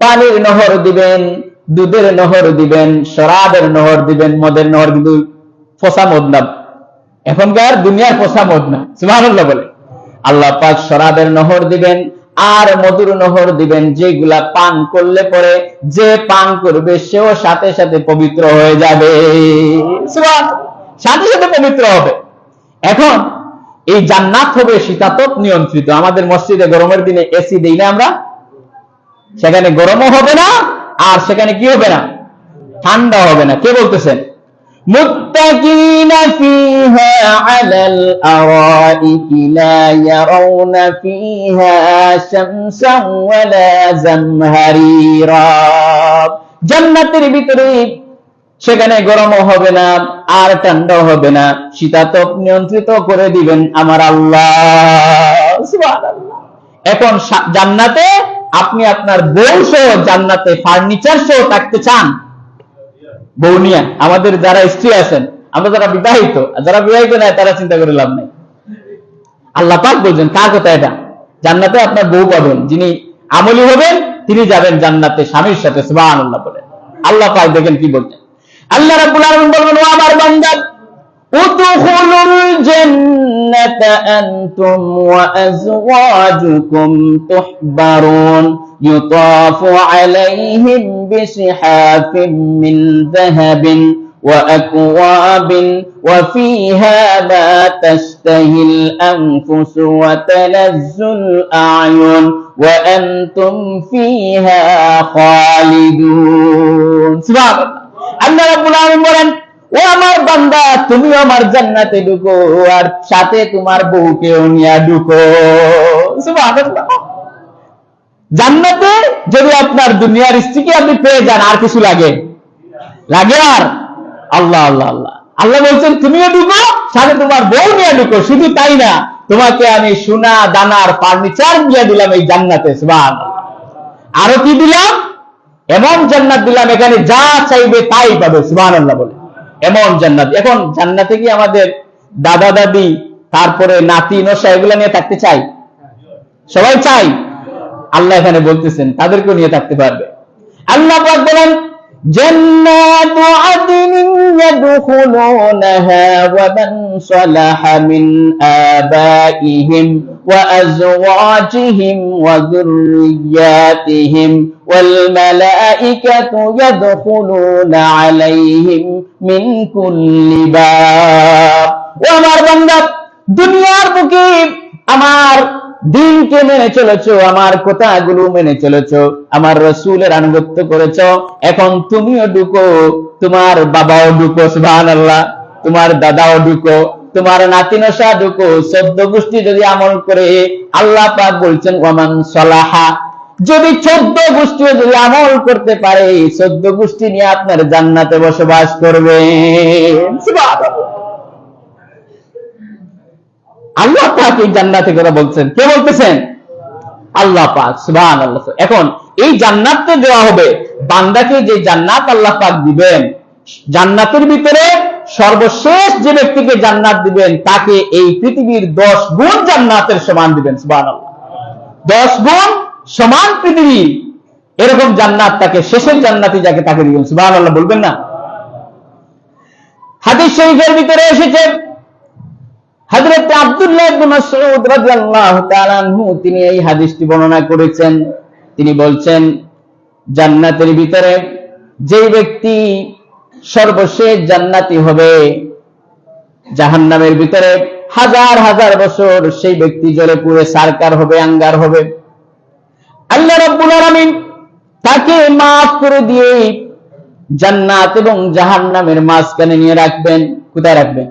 পানির নহর দিবেন, দুধের নহর দিবেন, শরাবের নহর দিবেন, মদের নহর, কিন্তু ফসা মদ না, এখনকার দুনিয়ার ফসা মদ না। সুবহানাল্লাহ বলে। আল্লাহ পাক শরাবের নহর দিবেন আর মধুর নহর দিবেন, যেগুলা পান করলে পরে যে পান করবে সেও সাথে সাথে পবিত্র হয়ে যাবে। সুবহানাল্লাহ, সাথে সাথে পবিত্র হবে। এখন এই জান্নাত হবে শীতাতপ নিয়ন্ত্রিত। আমাদের মসজিদে গরমের দিনে এসি দেই না আমরা, সেখানে গরমও হবে না আর সেখানে কি হবে না, ঠান্ডা হবে না। কে বলতেছেন? মুত্তাকিনা ফিহা আলাল আরাইকি লা ইয়ারাউনা ফিহা শামসান ওয়ালা জামহারিরা। জান্নাতের ভিতরে সেখানে গরমও হবে না আর ঠান্ডাও হবে না, শীতাতপ নিয়ন্ত্রিত করে দিবেন আমার আল্লাহ। সুবহানাল্লাহ। এখন জান্নাতে আপনি আপনার বউ সহ জান্নাতে ফার্নিচার সহ থাকতে চান? বউ নিয়ে আমাদের যারা স্ত্রী আছেন, আমরা যারা বিবাহিত, যারা বিবাহিত নাই তারা চিন্তা করে লাভ নাই। আল্লাহ পাক বলছেন, কার কথা এটা? জান্নাতে আপনার বউ পাবেন, যিনি আমলী হবেন তিনি যাবেন জান্নাতে স্বামীর সাথে। সুবহানাল্লাহ বলে আল্লাহ পাক দেখেন কি বলছেন। আল্লাহ রাব্বুল আলামিন বলবেন, ও আমার বান্দা, উদখুলুল জান্নাতা আনতুম ওয়া আযওয়াজুকুম তুহবারুন ইউতাফু আলাইহিম বিসিহাফিন মিন যাহাবিন ওয়া আকওয়াবিন ওয়া ফিহা মা তাশতাহিল আনফুসু ওয়া তালাজ্জুল আ'য়ুন ওয়া আনতুম ফিহা খালিদুন। সুবহানাল্লাহ। আল্লাহ রাব্বুল আলামিন বলেন, ও আমার বান্দা, তুমিও আমার জান্নাতে ঢুকো আর সাথে তোমার বউকেও নিয়ে ঢুকো। সুবহানাল্লাহ। জান্নাতে যদি আপনার দুনিয়ার স্ত্রীকে আপনি পেয়ে যান, আর কিছু লাগে? লাগে আর? আল্লাহ আল্লাহ আল্লাহ আল্লাহ বলছেন, তুমিও ঢুকো সাথে তোমার বউ নিয়ে ঢুকো। শুধু তাই না, তোমাকে আমি সোনা দানার ফার্নিচার দিয়ে দিলাম এই জান্নাতে। সুবহানাল্লাহ। আরো কি দিলাম? এমন জান্নাত দিলাম, এখানে যা চাইবে তাই পাবে। সুবহানাল্লাহ বলে এমন জান্নাত। এখন জান্নাতে কি আমাদের দাদা দাদি, তারপরে নাতি নশা এগুলা নিয়ে থাকতে চাই? সবাই চাই। আল্লাহ এখানে বলতেছেন তাদেরকেও নিয়ে থাকতে পারবে। আল্লাহ পাক বলেন, জান্নাতু আদনিন ইয়াদখুলুনাহা ওয়া মান সালাহা মিন আবাইহিম ওয়া আযওয়াজিহিম ওয়া যুররিয়াতিহিম ওয়াল মালাইকাতু ইয়াদখুলুনা আলাইহিম মিন কুল্লি বাব। ও আমার বান্দা, দুনিয়ার বুকে আমার দিনকে মেনে চলেছো, আমার কথাগুলো মেনে চলেছো, আমার রাসূলের আনুগত্য করেছো, এখন তুমিও ঢুকো, তোমার বাবাও ঢুকো। সুবহানাল্লাহ। তোমার দাদাও ঢুকো, তোমার নাতিনশা ঢুকো। 14 গোষ্ঠী যদি আমল করে, আল্লাহ পাক বলছেন ওয়ামান সালাহা, যদি 14 গোষ্ঠী যদি আমল করতে পারে, 14 গোষ্ঠী নিয়ে আপনার জান্নাতে বসবাস করবে। সুবহানাল্লাহ। আল্লাহ পাক এই জান্নাতের কথা বলছেন। কে বলতেছেন? আল্লাহ পাক। সুবহানাল্লাহ। এখন এই জান্নাতটা দেওয়া হবে বান্দাকে, যে জান্নাত আল্লাহ পাক দিবেন, জান্নাতের ভিতরে সর্বশেষ যে ব্যক্তিকে জান্নাত দিবেন তাকে এই পৃথিবীর 10 গুণ জান্নাতের সমান দিবেন। সুবহানাল্লাহ। 10 গুণ সমান পৃথিবী, এরকম জান্নাত তাকে, শেষের জান্নাতি যাকে তাকে দিবেন। সুবহানাল্লাহ বলবেন না? হাদিস শরীফের ভিতরে এসেছে, হযরত আব্দুল্লাহ ইবনে মাসউদ রাদিয়াল্লাহু তাআলা আনহু তিনি এই হাদিসটি বর্ণনা করেছেন। তিনি বলছেন, জান্নাতের ভিতরে যে ব্যক্তি সর্বশেষ জান্নাতি হবে, জাহান্নামের ভিতরে হাজার হাজার বছর সেই ব্যক্তি জ্বলে পুড়ে সারকার হবে, আঙ্গার হবে। আল্লাহ রাব্বুল আলামিন তাকে মাফ করে দিয়ে জান্নাত এবং জাহান্নামের মাঝখানে নিয়ে রাখবেন। কোথায় রাখবেন?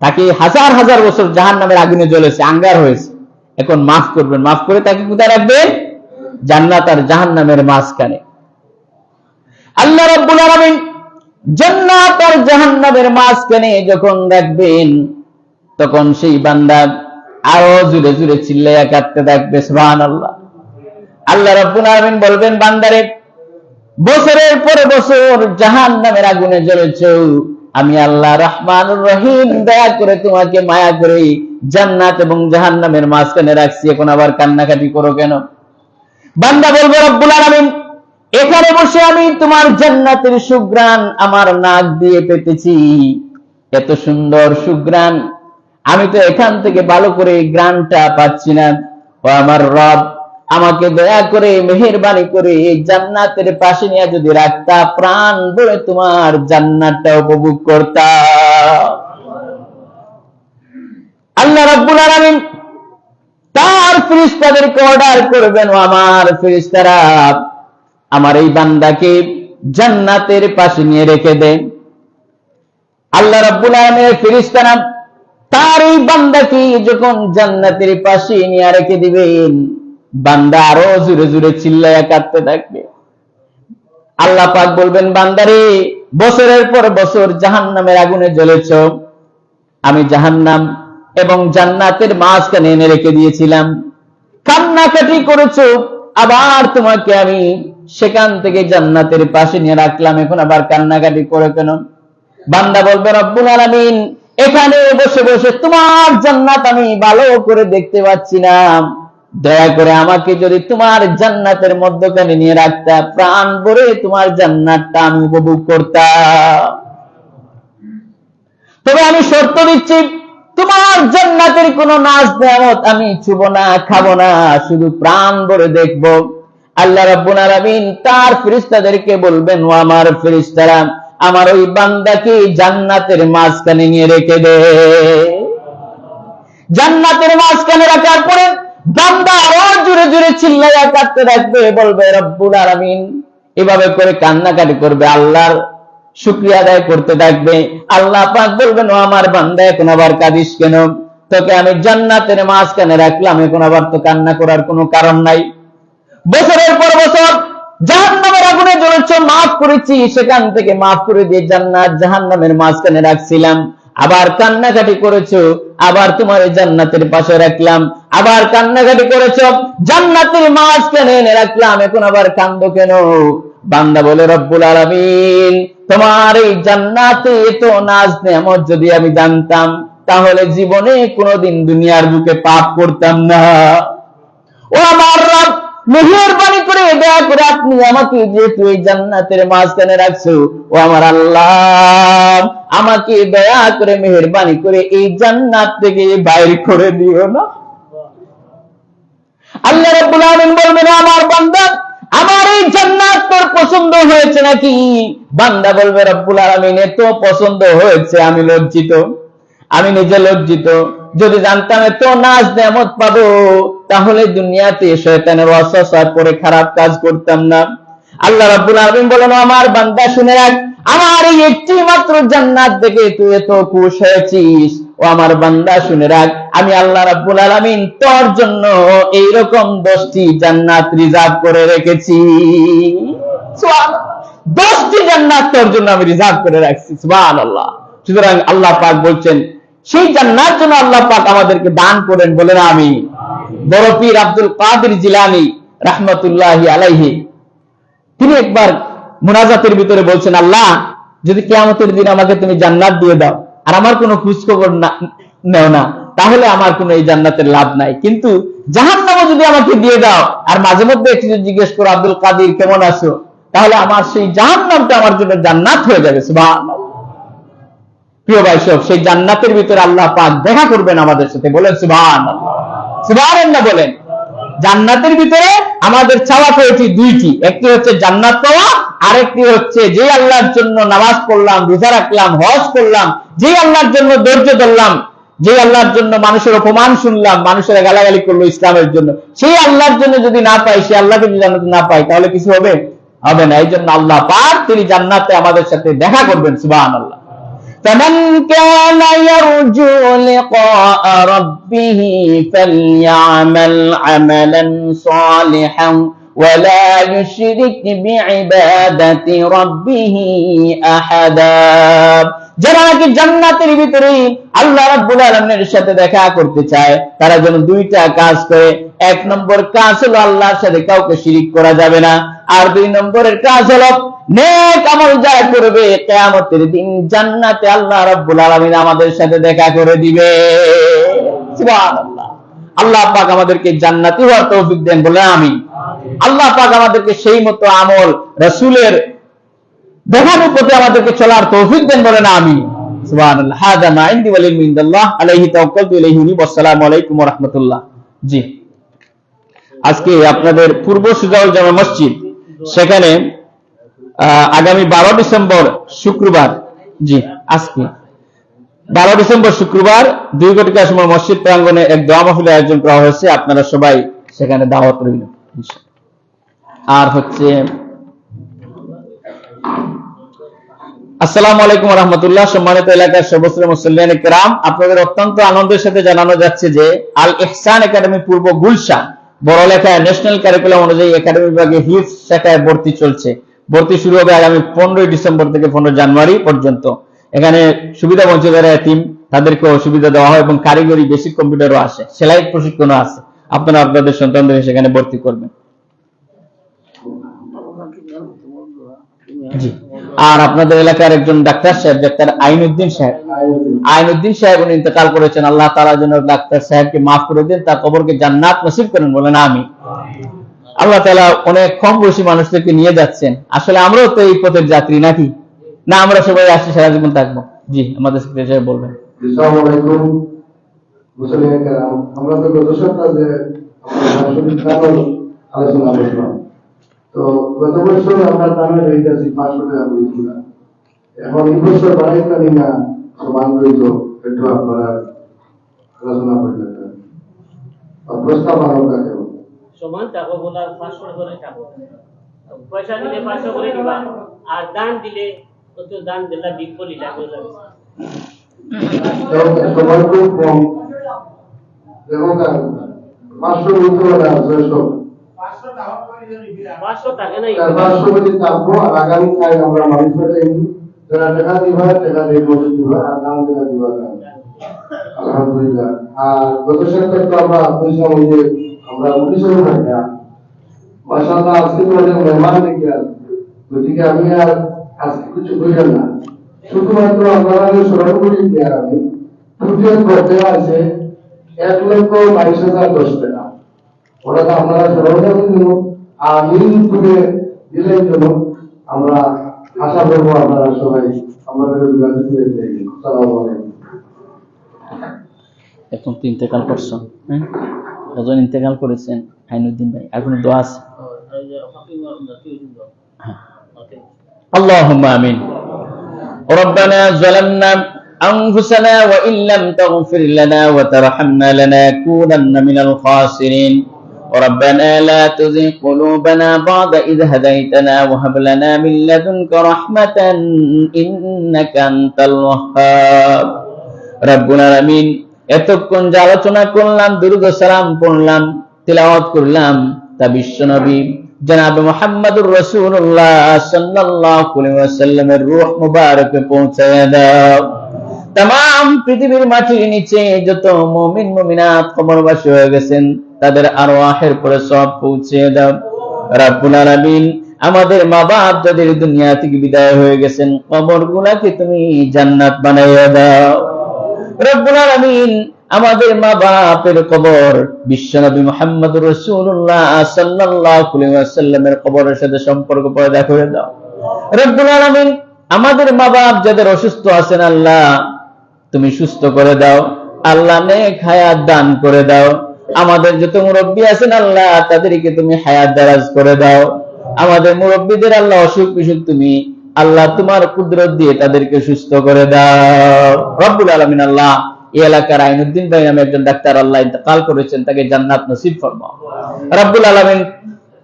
তাকে হাজার হাজার বছর জাহান্নামের আগুনে জ্বলেছে, আঙ্গার হয়েছে, এখন মাফ করবেন, মাফ করে তাকে কোথায় রাখবেন? জান্নাত আর জাহান্নামের মাঝখানে। আল্লাহ রাব্বুল আলামিন জান্নাত আর জাহান্নামের মাঝখানে যখন রাখবেন, তখন সেই বান্দা আরো জুড়ে জুড়ে চিল্লাইয়া কাঁদতে থাকবে, সুবহানাল্লাহ। আল্লাহ রাব্বুল আলামিন বলবেন, বান্দারে, বছরের পর বছর জাহান্নামের আগুনে জ্বলেছো, আমি আল্লাহ রহমানুর রহিম দয়া করে তোমাকে মায়া করে জান্নাত এবং জাহান্নামের মাঝখানে রাখছি, এখন আবার কান্নাকাটি করো কেন? বান্দা বলবে, রব্বুল আলামিন, এখানে বসে আমি তোমার জান্নাতের সুঘ্রাণ আমার নাক দিয়ে পেতেছি, এত সুন্দর সুঘ্রাণ, আমি তো এখান থেকে ভালো করে গ্রানটা পাচ্ছি না। ও আমার রব, আমাকে দয়া করে মেহেরবানি করে এই জান্নাতের পাশে নিয়ে যদি রাখতা, প্রাণ ভরে তোমার জান্নাতটা উপভোগ করতাম। আল্লাহ রাব্বুল আলামিন তার ফেরেশতাদেরকে অর্ডার করবেন, ও আমার ফেরেশতারা, আমার এই বান্দাকে জান্নাতের পাশে নিয়ে রেখে দেন। আল্লাহ রাব্বুল আলামিনের ফেরেশতারা তার এই বান্দাকে যখন জান্নাতের পাশে নিয়ে রেখে দিবেন, বান্দা আরো জোরে জোরে চিল্লায়া কাঁদতে থাকবে। আল্লাহ পাক বলবেন, বান্দারে, বছরের পর বছর জাহান্নামের আগুনে জ্বলেছ, আমি জাহান্নাম এবং জান্নাতের মাঝখানে এনে রেখে দিয়েছিলাম, কান্নাকাটি করেছো, আবার তোমাকে আমি সেখান থেকে জান্নাতের পাশে নিয়ে রাখলাম, এখন আবার কান্নাকাটি করে কেন? বান্দা বলবে, রব্বুল আলামিন, এখানে বসে বসে তোমার জান্নাত আমি ভালো করে দেখতে পাচ্ছি না, দয়া করে আমাকে যদি তোমার জান্নাতের মধ্যখানে নিয়ে রাখতা, প্রাণ ভরে তোমার জান্নাতটা আমি উপভোগ করতাম। তবে আমি শর্ত দিচ্ছি, তোমার জান্নাতের কোন নাজ নেয়ামত আমি ছুবো না, খাবো না, শুধু প্রাণ ভরে দেখবো। আল্লাহ রাব্বুল আলামিন তার ফেরেশতাদেরকে বলবেন, ও আমার ফেরেশতারা, আমার ওই বান্দাকে জান্নাতের মাঝখানে নিয়ে রেখে দে। জান্নাতের মাঝখানে রাখার পরে বান্দা আরো জোরে জোরে চিল্লাইয়া কাঁদতে থাকবে, বলবে, রব্বুল আলামিন, এভাবে করে কান্নাকাটি করবে, আল্লাহর শুকরিয়া আদায় করতে থাকবে। আল্লাহ পাক বলবেন, ও আমার বান্দা, এখন আবার কাঁদিস কেন? তোকে আমি জান্নাতের মাঝখানে রাখলাম, এখন আবার তো কান্না করার কোনো কারণ নাই। বছরের পর বছর জাহান্নামের আগুনে জ্বলেছ, মাফ করেছি, সেখান থেকে মাফ করে দিয়ে জান্নাত জাহান্নামের মাঝখানে রাখছিলাম, আবার কান্নাকাটি করেছো, আবার তোমার জান্নাতের পাশে রাখলাম, আবার কান্নাকাটি করেছো, জান্নাতের মাঝখানে এনে রাখলাম, এখন আবার কান্দো কেন? বান্দা বলে, রব্বুল আলামিন, তোমার এই জান্নাতে এত নাজ নেয়ামত যদি আমি জানতাম, তাহলে জীবনে কোনোদিন দুনিয়ার বুকে পাপ করতাম না। ও আমার রব, মেহেরবানি করে দয়া করে আপনি আমাকে যেহেতু এই জান্নাতের মাঝখানে রাখছো, ও আমার আল্লাহ, আমাকে দয়া করে মেহেরবানি করে এই জান্নাত থেকে বাইর করে দিও না। আল্লাহ রাব্বুল আলামিন বলবেন, আমার বান্দা, আমার এই জান্নাত তোর পছন্দ হয়েছে নাকি? বান্দা বলবে, রব্বুল আলামিন, এত পছন্দ হয়েছে, আমি লজ্জিত, আমি নিজে লজ্জিত। যদি জানতাম এত নাজ নেয়ামত পাবো, তাহলে দুনিয়াতে শয়তানের ওয়াসওয়াসায় পড়ে খারাপ কাজ করতাম না। আল্লাহ রাব্বুল আলামিন বলেন, আমার বান্দা শুনে রাখ, আমার এই একটি মাত্র জান্নাত দেখে তুই এত খুশ হয়েছিস। ও আমার বান্দা শুনে রাখ, আমি আল্লাহ রাব্বুল আলামিন তোর জন্য এইরকম 10টি জান্নাত রিজার্ভ করে রেখেছি। সুবহানাল্লাহ, 10টি জান্নাত তোর জন্য আমি রিজার্ভ করে রাখছি। সুবহানাল্লাহ। সুতরাং আল্লাহ পাক বলছেন, সেই জান্নাত যেন আল্লাহ পাক আমাদেরকে দান করেন, বলেন আমিন। বড় পীর আব্দুল কাদের জিলানী রাহমাতুল্লাহি আলাইহি, তিনি একবার মুনাজাতের ভিতরে বলছেন, আল্লাহ, যদি কিয়ামতের দিন আমাকে তুমি জান্নাত দিয়ে দাও আর আমার কোনো খোঁজ খবর নেও না, তাহলে আমার কোনো এই জান্নাতের লাভ নাই। কিন্তু জাহান্নামও যদি আমাকে দিয়ে দাও আর মাঝে মধ্যে একটু জিজ্ঞেস করো, আব্দুল কাদের কেমন আছো, তাহলে আমার সেই জাহান্নামটা আমার জন্য জান্নাত হয়ে যাবে। সুবহানাল্লাহ। প্রিয় ভাই সব, সেই জান্নাতের ভিতরে আল্লাহ পাক দেখা করবেন আমাদের সাথে, বলেন সুবহানাল্লাহ। সুবহানাল্লাহ বলেন। জান্নাতের ভিতরে আমাদের চাওয়া পেয়েছি দুইটি, একটি হচ্ছে জান্নাত পাওয়া, আরেকটি হচ্ছে যে আল্লাহর জন্য নামাজ পড়লাম, রোজা রাখলাম, হজ করলাম, যে আল্লাহর জন্য ধৈর্য ধরলাম, যে আল্লাহর জন্য মানুষের অপমান শুনলাম, মানুষের গালাগালি করলো ইসলামের জন্য, সেই আল্লাহর জন্য যদি না পাই, সেই আল্লাহকে যদি জান্নাতে না পাই, তাহলে কিছু হবে? হবে না। এই জন্য আল্লাহ পাক তিনি জান্নাতে আমাদের সাথে দেখা করবেন। সুবহানাল্লাহ। فمن كان يرجو لقاء ربه فليعمل عملا صالحا ولا يشرك بعبادة ربه أحدا। যারা নাকি জান্নাতের ভিতরে আল্লাহ রাব্বুল আলামিনের সাথে দেখা করতে চায় তারা যেন দুইটা কাজ করে। এক নম্বর কাজ হলো আল্লাহর সাথে কাউকে শিরিক করা যাবে না, আর দুই নম্বরের কাজ হলো নেক আমল যারা করবে কিয়ামতের দিন জান্নাতে আল্লাহ রাব্বুল আলামিন আমাদের সাথে দেখা করে দিবে। সুবহানাল্লাহ। আল্লাহ পাক আমাদেরকে জান্নাতি হওয়ার তৌফিক দেন, বলে আমিন। আল্লাহ পাক আমাদেরকে সেই মতো আমল রাসূলের দেখানো পথে আমাদেরকে চলার তৌফিক দেন, বলেন আমিন। সুবহানাল্লাহ। হাযা মা ইনদি ওয়াল ইলমু ইনদাল্লাহ আলাইহি তাওয়াক্কালতু ইলাইহি উনীব। আসসালামু আলাইকুম ওয়া রাহমাতুল্লাহ। জি, আজকে আপনাদের পূর্ব সুজাউল জামা মসজিদ, সেখানে আগামী 12 ডিসেম্বর শুক্রবার, জি আজকে 12 ডিসেম্বর শুক্রবার 2 ঘটিকার সময় মসজিদ প্রাঙ্গণে এক দোয়া মাহফিলের আয়োজন করা হয়েছে। আপনারা সবাই সেখানে দাওয়াত রইল। আর হচ্ছে আসসালামু আলাইকুম ওয়া রাহমাতুল্লাহ। সম্মানিত এলাকার সর্বস্তরের মুসল্লিয়ান কিরাম, আপনাদের অত্যন্ত আনন্দের সাথে জানানো যাচ্ছে যে আল ইহসান একাডেমি পূর্ব গুলশান বড়লেখায় ন্যাশনাল কারিকুলাম অনুযায়ী একাডেমি বিভাগে হিফজ শাখায় ভর্তি চলছে। ভর্তি শুরু হবে আগামী 15 ডিসেম্বর থেকে 15 জানুয়ারি পর্যন্ত। এখানে সুবিধা বঞ্চিত যারা এতিম তাদেরকেও সুবিধা দেওয়া হয় এবং কারিগরি বেসিক কম্পিউটারও আছে, সেলাই প্রশিক্ষণও আছে। আপনারা আপনাদের সন্তানদের সেখানে ভর্তি করবেন। জি, আর আপনাদের এলাকার একজন ডাক্তার সাহেব, ডাক্তার আইনউদ্দিন সাহেব উনি ইন্তেকাল করেছেন। আল্লাহ তাআলা যেন ডাক্তার সাহেবকে মাফ করে দেন, তার কবরকে জান্নাত নসিব করেন, বলেন আমিন। আল্লাহ তাআলা অনেক কম বয়সী মানুষদেরকে নিয়ে যাচ্ছেন। আসলে আমরাও তো এই পথের যাত্রী নাকি না? আমরা সবাই আসছি, সারা জীবন থাকবো। জি, আমাদের সেক্রেটারি সাহেব বলবেন। আসসালামু আলাইকুম মুসলিম کرام, আমরা তো গত সপ্তাহে আলোচনা করলাম। তো গত বছর আমরা দামে রেখেছি 500 টাকা করে। এখন এই বছর বাড়াইতে না সমান রইল, একটু আপনারা আলোচনা করবেন। প্রস্তাব আলোচনা করব। সমান টাকা বলা 500 করে টাকা, পয়সা দিলে 500 করে দিবা, আর দান দিলে কত দান দিলা বিল বলি লাগবে। সবার খুব কম দেখো না, 500 হইতে পারে, 600 500 টাকা নাই, 500 করে থাকবো। আর আগামী কাল আমরা মানুষ পেটাই যারা টাকা দিবা, টাকা দিয়ে মজুদ দিবা, আর দাম দিবা দিবা। আলহামদুলিল্লাহ। আর গত সপ্তাহে তো আমরা পয়সা মধ্যে আমরা 19 টাকা মাশাআল্লাহ। আজকে তো অনেক মেহমান দেখি, আর গতিকে আমি আর আজকে কিছু বললাম না, শুধুমাত্র আপনাদের স্মরণ করি যে আমি পুজোর করতে আছে 1,22,010 টাকা। ওরা তো আপনারা স্মরণ করবেন আর ইউটিউবে দিলেন জন্য আমরা আশা করবো আপনারা সবাই আমাদের যোগাযোগ করে দেবেন। আসসালামু আলাইকুম। এখন তো ইন্তেকাল করছেন, হ্যাঁ, কজন ইন্তেকাল করেছেন? আইনউদ্দিন ভাই, এখন দোয়া আছে। আল্লাহুম্মা আমিন। ربنا ظلمنا أنفسنا وإن لم تغفر لنا وترحمنا لنكونن من الخاسرين ربنا لا تزغ قلوبنا بعد إذ هديتنا وهب لنا من لدنك رحمة إنك أنت الوهاب رب العالمين। এতক্ষণ যে আলোচনা করলাম, দুরূদ ও সালাম পড়লাম, তিলাওয়াত করলাম, তা বিশ্বনবী জনাব মুহাম্মদুর রাসূলুল্লাহ সাল্লাল্লাহু আলাইহি ওয়াসাল্লামের রূহ মুবারকে পৌঁছায় দাও। तमाम পৃথিবীর মাটির নিচে যত মুমিন মুমিনাত কবরবাসী হয়ে গেছেন তাদের আরওয়াহের পরে সব পৌঁছে দাও রব্বুল আলামিন। আমাদের মা বাপ যাদের দুনিয়া থেকে বিদায় হয়ে গেছেন কবরগুলোকে তুমি জান্নাত বানাইয়া দাও রব্বুল আলামিন। আমাদের মা বাপের কবর বিশ্বনবী মুহাম্মদুর রাসূলুল্লাহ সাল্লাল্লাহু আলাইহি ওয়াসাল্লামের কবরের সাথে সম্পর্ক পয়দা করে দাও রব্বুল আলামিন। আমাদের মা বাপ যাদের অসুস্থ আছেন আল্লাহ তুমি সুস্থ করে দাও আল্লাহ, নেক হায়াত দান করে দাও। আমাদের যত মুরব্বী আছেন আল্লাহ তাদেরকে তুমি হায়াত দারাজ করে দাও। আমাদের মুরব্বীদের আল্লাহ অসুখ বিসুখ তুমি আল্লাহ তোমার কুদরত দিয়ে তাদেরকে সুস্থ করে দাও রব্বুল আলামিন। আল্লাহ এই এলাকার আইনউদ্দিন ভাই নামে একজন ডাক্তার আল্লাহ ইন্তেকাল করেছেন, তাকে জান্নাত নসিব ফরমাও রব্বুল আলামিন।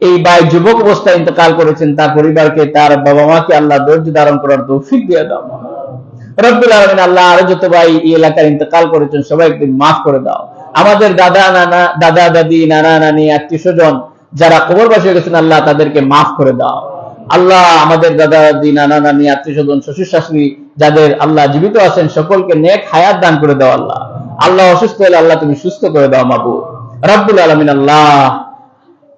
এই ভাই যুবক অবস্থায় ইন্তেকাল করেছেন, তার পরিবারকে তার বাবা মাকে আল্লাহ ধৈর্য ধারণ করার তৌফিক দিয়ে দাও রব্বুল আলামিন আল্লাহ আর যত ভাই এই এলাকার ইন্তেকাল করেছেন সবাইকে মাফ করে দাও। আমাদের দাদা দাদি নানা নানি আত্মীয় স্বজন যারা কবরবাসী হয়ে গেছেন আল্লাহ তাদেরকে মাফ করে দাও। আল্লাহ আমাদের দাদা দাদি নানা নানি আত্মীয় স্বজন শ্বশুর শাশুড়ি যাদের আল্লাহ জীবিত আছেন সকলকে নেক হায়াত দান করে দাও আল্লাহ। আল্লাহ অসুস্থ হলে আল্লাহ তুমি সুস্থ করে দাও মাবুদ রব্বুল আলামিন। আল্লাহ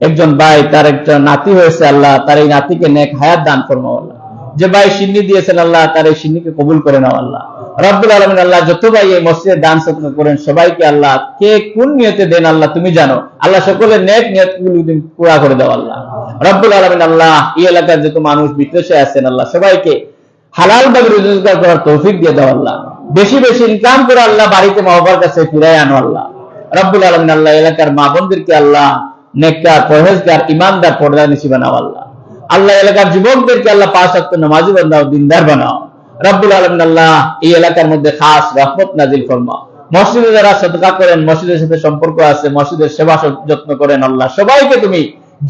একজন ভাই তার একটা নাতি হয়েছে আল্লাহ তার এই নাতিকে নেক হায়াত দান ফরমাও আল্লাহ। যে ভাই সিন্নি দিয়েছেন আল্লাহ তার এই সিন্নিকে কবুল করে নাও আল্লাহ রব্বুল আলামিন। আল্লাহ যত ভাই এই মসজিদে দান সদকা করেন সবাইকে আল্লাহ কে কোন নিয়তে দেন আল্লাহ তুমি জানো আল্লাহ, সকলের নেক নিয়তগুলো তুমি পুরা করে দাও আল্লাহ রব্বুল আলামিন। আল্লাহ এই এলাকার যত মানুষ বিদেশে আছেন আল্লাহ সবাইকে হালাল ভাবে রোজগার করার তৌফিক দিয়ে দাও আল্লাহ। বেশি বেশি ইনকাম করে আল্লাহ বাড়িতে মা বাবার কাছে ফিরায় আনো আল্লাহ রব্বুল আলামিন। আল্লাহ এলাকার মা বোনদেরকে আল্লাহ নেককার পরহেজগার ইমানদার পর্দানিশী বানাও আল্লাহ। আল্লাহ এলাকার যুবকদেরকে আল্লাহ 5 ওয়াক্ত নামাজি বানাও, দিনদার বানাও রব্বুল আলামিন। আল্লাহ এই এলাকার মধ্যে খাস রহমত নাজিল ফরমাও। মসজিদে যারা সাদকা করেন, মসজিদের সাথে সম্পর্ক আছে, মসজিদের সেবা যত্ন করেন আল্লাহ সবাইকে তুমি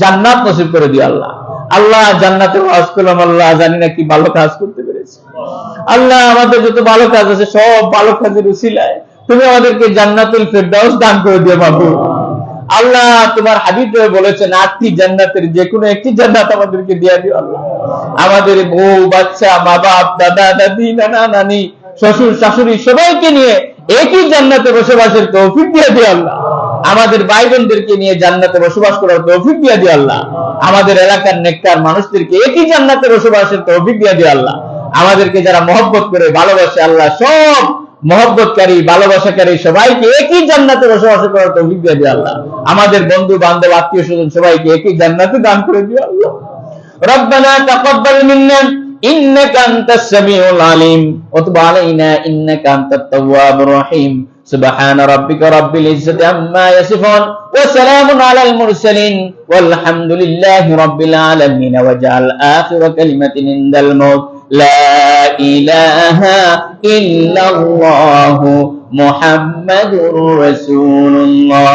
জান্নাত নসিব করে দিও আল্লাহ। আল্লাহ জান্নাতের ওয়াজ করলাম আল্লাহ, জানি না কি ভালো কাজ করতে পেরেছি আল্লাহ। আমাদের যত ভালো কাজ আছে সব ভালো কাজের উসিলায় তুমি আমাদেরকে জান্নাতুল ফেরদাউস দান করে দিও বাবু আল্লাহ। তোমার হাবিব বলেছেন 8টি জান্নাতের যে কোনো একটি জান্নাত আমাদেরকে দিয়ে দিও আল্লাহ। আমাদের বউ বাচ্চা মা বাপ দাদা দাদি নানা নানি শ্বশুর শাশুড়ি সবাইকে নিয়ে একই জান্নাতে বসবাসের তৌফিক দিয়ে দিও আল্লাহ। আমাদের ভাই বোনদেরকে নিয়ে জান্নাতে বসবাস করার তৌফিক দিয়ে দিও আল্লাহ। আমাদের এলাকার নেককার মানুষদেরকে একই জান্নাতে বসবাসের তৌফিক দিয়ে দিও আল্লাহ। আমাদেরকে যারা মহব্বত করে ভালোবাসে আল্লাহ সব মহব্বতকারী ভালোবাসাকারী সবাইকে একই জান্নাতে বসবাস করার তৌফিক দিয়ে দিও আল্লাহ। আমাদের বন্ধু বান্ধব আত্মীয় স্বজন সবাইকে একই জান্নাতে দান করে দিও আল্লাহ। রব্বানা তাকাব্বাল মিন্না ইন্নাকা আনতাস সামিউল আলিম ওয়া তুব আলাইনা ইন্নাকা আনতাত তাওয়াবুর রহিম। সুবহান রাব্বিকা রাব্বিল ইজ্জাতি আম্মা ইয়াসিফুন ওয়া সালামুন আলাল মুরসালিন ওয়ালহামদুলিল্লাহি রাব্বিল আলামিন। ওয়াজআল আখিরা কালিমাতিন ইনদাল মাউত লা ইলাহা ইল্লাল্লাহু মুহাম্মাদুর রাসূলুল্লাহ।